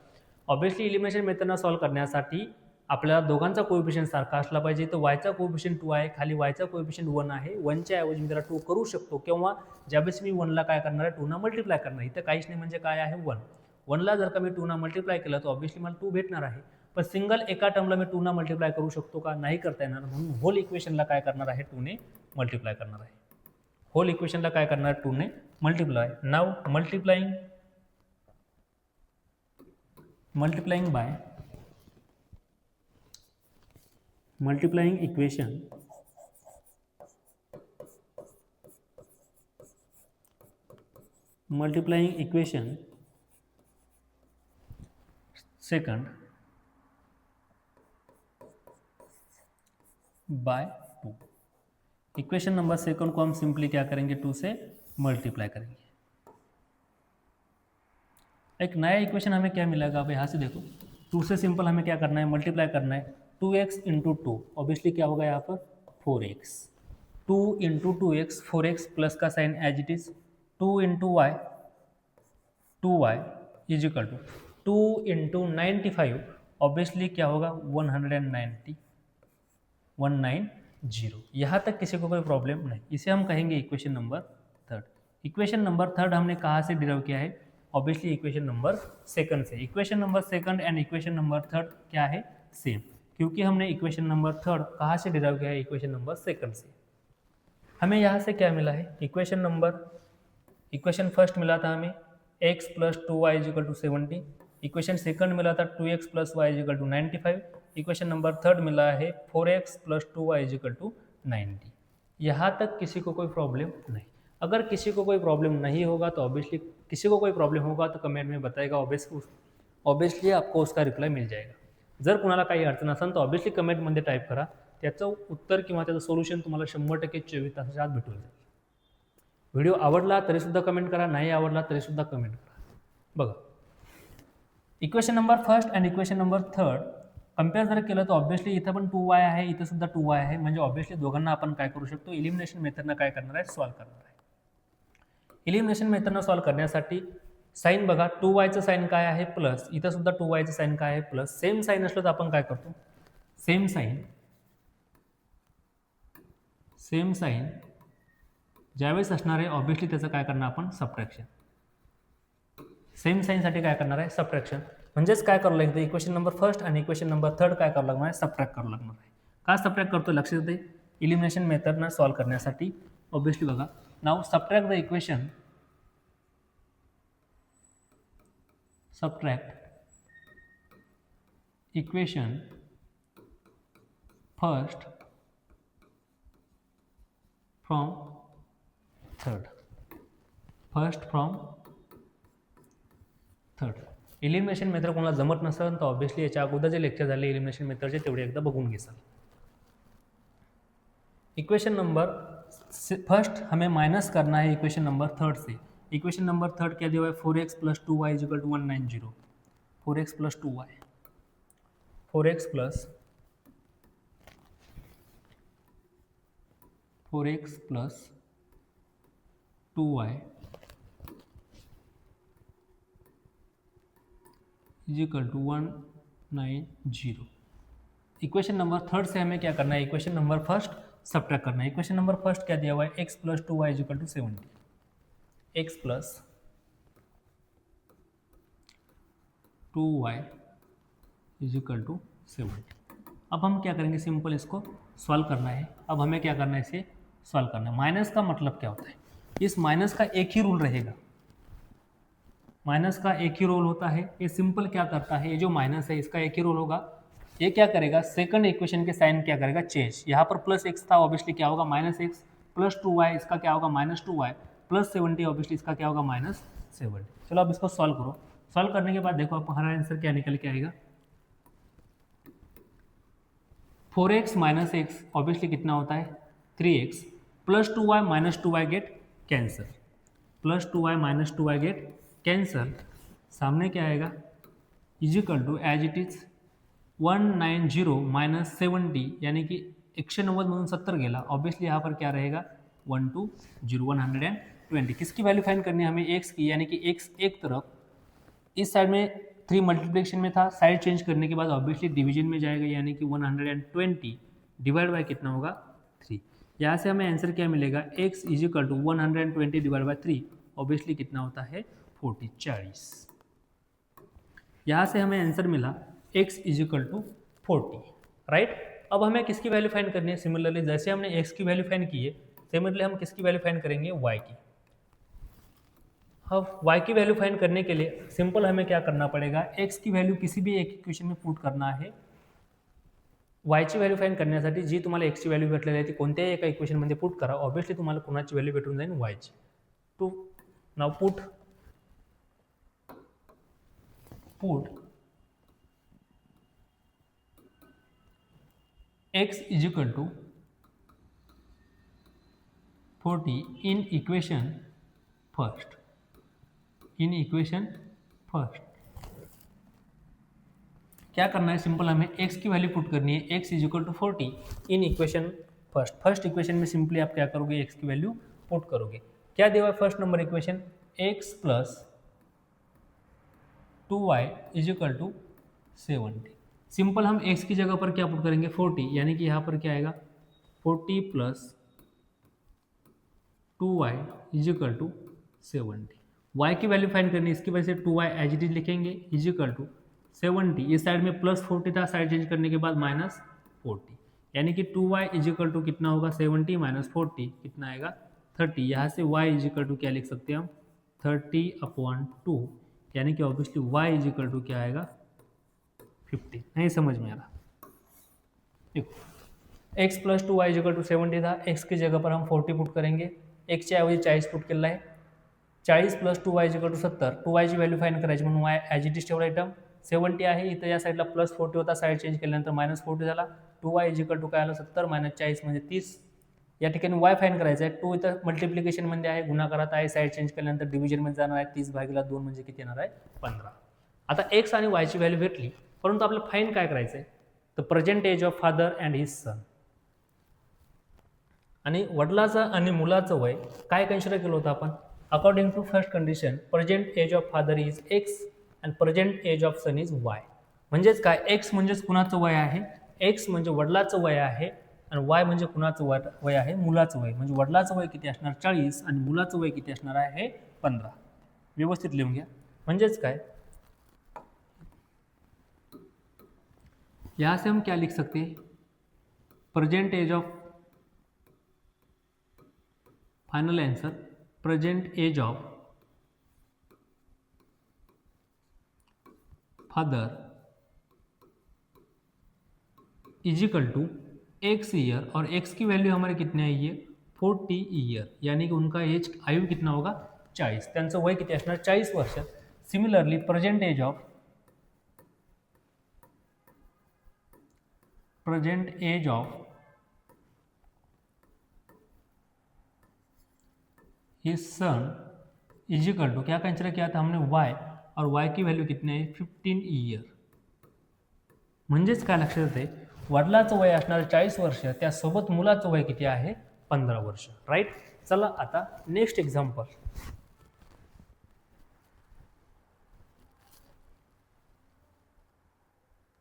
Speaker 1: ऑब्वियसली एलिमिनेशन मेथडनं सॉल्व करण्यासाठी आपल्याला दोघांचा कोएफिशिएंट सारखा असला पाहिजे. तर वायचा कोएफिशिएंट 2 आहे, खाली वायचा कोएफिशिएंट 1 आहे. 1च्या ऐवजी मी त्याला 2 करू शकतो किंवा ज्यावेळेस मी 1ला काय करणार आहे? 2 मल्टीप्लाय करणार आहे. इथं काहीच नाही, म्हणजे काय आहे? 1. 1ला जर का मी 2 मल्टीप्लाय केलं तर ऑब्वियसली मला 2 भेटणार आहे. पण सिंगल एका टर्मला मी 2 मल्टीप्लाय करू शकतो का? नाही करता येणार. म्हणून होल इक्वेशनला काय करणार आहे? 2 मल्टीप्लाय करणार आहे. होल इक्वेशनला काय करणार? 2 multiply. Now multiplying by multiplying equation second by 2. Equation number second को हम सिंपली क्या करेंगे? 2 से मल्टीप्लाई करेंगे. एक नया इक्वेशन हमें क्या मिलेगा? अब यहाँ से देखो, 2 से सिंपल हमें क्या करना है? मल्टीप्लाई करना है. 2x इंटू 2 ऑब्वियसली क्या होगा यहाँ पर? 4x. 2 into 2x, 4x plus का sign as it is. 2 into Y, 2y is equal to 2 into 95 obviously क्या होगा? 190. यहाँ तक किसी को कोई प्रॉब्लम नहीं. इसे हम कहेंगे equation number third. Equation number third हमने कहाँ से डिराइव किया है? ऑब्वियसली इक्वेशन नंबर सेकंड से. Equation number second and equation number third क्या है? सेम, क्योंकि हमने इक्वेशन नंबर थर्ड कहाँ से डिराइव किया है? इक्वेशन नंबर सेकंड से. हमें यहाँ से क्या मिला है? इक्वेशन फर्स्ट मिला था हमें x plus 2y is equal to 70. Equation second मिला था 2x plus Y is equal to 95. Equation number third मिला है 4x plus 2y is equal to 90. यहाँ तक किसी को कोई प्रॉब्लेम नहीं। अगर किसी को कोई प्रॉब्लम नहीं होगा तो ऑब्वियसली, किसी को कोई प्रॉब्लेम होगा तो कमेंट में बताएगा, ऑब्वियसली आपको उसका रिप्लाय मिल जाएगा। जर कुणाला काही अडचण असेल तर ऑब्वियसली कमेंटमध्ये टाईप करा, त्याचं उत्तर किंवा त्याचं सोल्युशन तुम्हाला 100% 24 तासाच्या आत भेटून जाईल। व्हिडिओ आवडला तरीसुद्धा कमेंट करा, नाही आवडला तरीसुद्धा कमेंट करा। बघा, equation number first and equation number third compare जर केलं तर ऑब्वियसली इथं पण 2y आहे, इथं सुद्धा 2y आहे, म्हणजे ऑब्वियसली दोघांना आपण काय करू शकतो, इलिमिनेशन मेथडनं काय करणार आहे, सॉल्व्ह करणार आहे। इलिमिनेशन मेथडनं सॉल्व्ह करण्यासाठी साइन बघा, 2yचं साइन काय आहे प्लस, इथं सुद्धा 2yचं साइन काय आहे प्लस, सेम साइन असलं तर आपण काय करतो, सेम साइन ज्यावेळेस असणार आहे ऑब्वियसली त्याचं काय करणार आपण, सबट्रॅक्शन। सेम साइनसाठी काय करणार आहे, सबट्रॅक्शन। म्हणजेच काय करावं लागतं, इक्वेशन नंबर फर्स्ट आणि इक्वेशन नंबर थर्ड काय करावं लागणार आहे, सबट्रॅक्ट करावं लागणार आहे। का सबट्रॅक्ट करतो लक्षात येते, इलिमिनेशन मेथडनं सॉल्व्ह करण्यासाठी। ऑब्वियसली बघा, now subtract the equation, first from third, elimination method कोणाला जमत नसेल तर ऑब्वियसली याच्या अगोदर जे लेक्चर झाले इलिमिनेशन मेथडचे तेवढे एकदा बघून घेसाल। इक्वेशन नंबर फर्स्ट हमें माइनस करना है इक्वेशन नंबर थर्ड से। इक्वेशन नंबर थर्ड क्या दिया हुआ है, 4x + 2y = 190, 4x + 2y, 4x + 2y = 190। Equation number third से हमें क्या करना है, इक्वेशन नंबर फर्स्ट सबट्रैक्ट करना है। इक्वेशन नंबर फर्स्ट क्या दिया हुआ है, x + 2y = 70, x + 2y = 70। अब हम क्या करेंगे, सिंपल इसको सॉल्व करना है। अब हमें क्या करना है, इसे सॉल्व करना है। माइनस का मतलब क्या होता है, इस माइनस का एक ही रूल रहेगा, माइनस का एक ही रोल होता है। ये सिंपल क्या करता है, ये जो माइनस है इसका एक ही रोल होगा, ये क्या करेगा, सेकंड इक्वेशन के साइन क्या करेगा, चेंज। यहाँ पर +x था, ऑब्वियसली क्या होगा, -x, + 2y इसका क्या होगा, -2y, + 70 ऑब्वियसली इसका क्या होगा, -70। चलो अब इसको सॉल्व करो। सॉल्व करने के बाद देखो आपको हमारा आंसर क्या निकल के आएगा, 4x - x ऑब्वियसली कितना होता है, 3x, + 2y - 2y get cancel, + 2y - 2y get cancel, सामने क्या आएगा, = एज इट इज 190 - 70, यानी कि 190 मधून 70 गेला, ऑब्वियसली यहाँ पर क्या रहेगा, 120। किसकी वैल्यू फाइंड करनी है हमें, x की, यानी कि x एक तरफ, इस साइड में 3 मल्टीप्लिकेशन में था, साइड चेंज करने के बाद ऑब्वियसली डिवीजन में जाएगा, यानी कि 120 डिवाइड बाय कितना होगा, 3। यहाँ से हमें आंसर क्या मिलेगा, x = 120 / 3 ऑब्वियसली कितना होता है, 40। यहाँ से हमें आंसर मिला x = 40, राइट। अब हमें किसकी वैल्यू फाइंड करनी है, सिमिलरली जैसे हमने x की वैल्यू फाइंड की है, सिमिलरली हम किसकी वैल्यू फाइंड करेंगे, y की। अब y की वैल्यू फाइंड करने के लिए सिंपल हमें क्या करना पड़ेगा, x की वैल्यू किसी भी एक इक्वेशन में पुट करना आहे। y ची व्हॅल्यू फाइंड करण्यासाठी जी तुम्हाला x ची व्हॅल्यू भेटलेली आहे ती कोणत्याही एका इक्वेशनमध्ये पुट करा, ऑब्वियसली तुम्हाला कोणाची व्हॅल्यू भेटून जाईल, y ची। To now put x = 40 in equation first, क्या करना है, सिंपल हमें x की वैल्यू पुट करनी है, x = 40 इन इक्वेशन फर्स्ट इक्वेशन में सिंपली आप क्या करोगे, x की वैल्यू पुट करोगे। क्या दिया हुआ है first number equation, x + 2y = 70। Simple हम x की जगह पर क्या पुट करेंगे, 40, यानी कि यहाँ पर क्या आएगा, 40 + 2y = 70। y की वैल्यू फाइंड करनी है, इसकी वजह से 2y एज इट इज लिखेंगे, = 70। इस साइड में +40 था, साइड चेंज करने के बाद -40, यानी कि 2y = कितना होगा, 70 - 40 कितना आएगा, 30। यहाँ से y = क्या लिख सकते हैं हम, 30/2, यानी कि ऑब्वियसली y = क्या आएगा, 50। नहीं समझ में आ रहा, देखो x plus 2y equal to 70 था, x की जगह पर हम 40 पुट करेंगे, x च्या ऐवजी 40 पुट केलं आहे. 40 plus 2y equal to 70, 2y ची व्हॅल्यू फाइंड करायची म्हणून y ॲज इट इज ठेवला आयटम 70 आहे, इथं या साईडला प्लस 40 होता, साईड चेंज केल्यानंतर मायनस 40 झाला. 2y इक्वल टू काय आलं 70 मायनस 40 म्हणजे 30. या ठिकाणी y फाइंड करायचा आहे. 2 इथं मल्टिप्लिकेशनमध्ये आहे, गुणाकारात आहे, साईड चेंज केल्यानंतर डिव्हिजनमध्ये जाणार आहे. 30/2 म्हणजे किती येणार आहे 15. आता x आणि y ची व्हॅल्यू भेटली, परंतु आपल्याला फाइंड काय करायचं आहे, the present age of father and his son. आणि वडिलाचं आणि मुलाचं वय काय कन्सिडर केलं होतं आपण, according to first condition present age of father is x and present age of son is y. म्हणजेच काय, x म्हणजेच कुणाचं वय आहे, x म्हणजे वडिलाचं वय आहे आणि y म्हणजे कुणाचं वय आहे, मुलाचं वय. म्हणजे वडिलाचं वय किती असणार 40 आणि मुलाचं वय किती असणार आहे 15. व्यवस्थित लिहून घ्या. म्हणजेच काय, यहाँ से हम क्या लिख सकते हैं, present age of, final answer present age of father is equal to x year, और x की वैल्यू हमारे कितने आई है 40 ईयर, यानी कि उनका एज आयु कितना होगा 40, त्यांचं वय किती असणार 40 वर्ष. Similarly present age of his son is equal to, क्या कंसिडर किया था हमने y, और y की व्हॅल्यू कितनी आहे 15 ईयर. म्हणजेच काय लक्षात येते, वडिलाचं वय असणार 40 वर्ष, त्यासोबत मुलाचं वय किती आहे 15 वर्ष. राईट. चला आता नेक्स्ट एक्झाम्पल.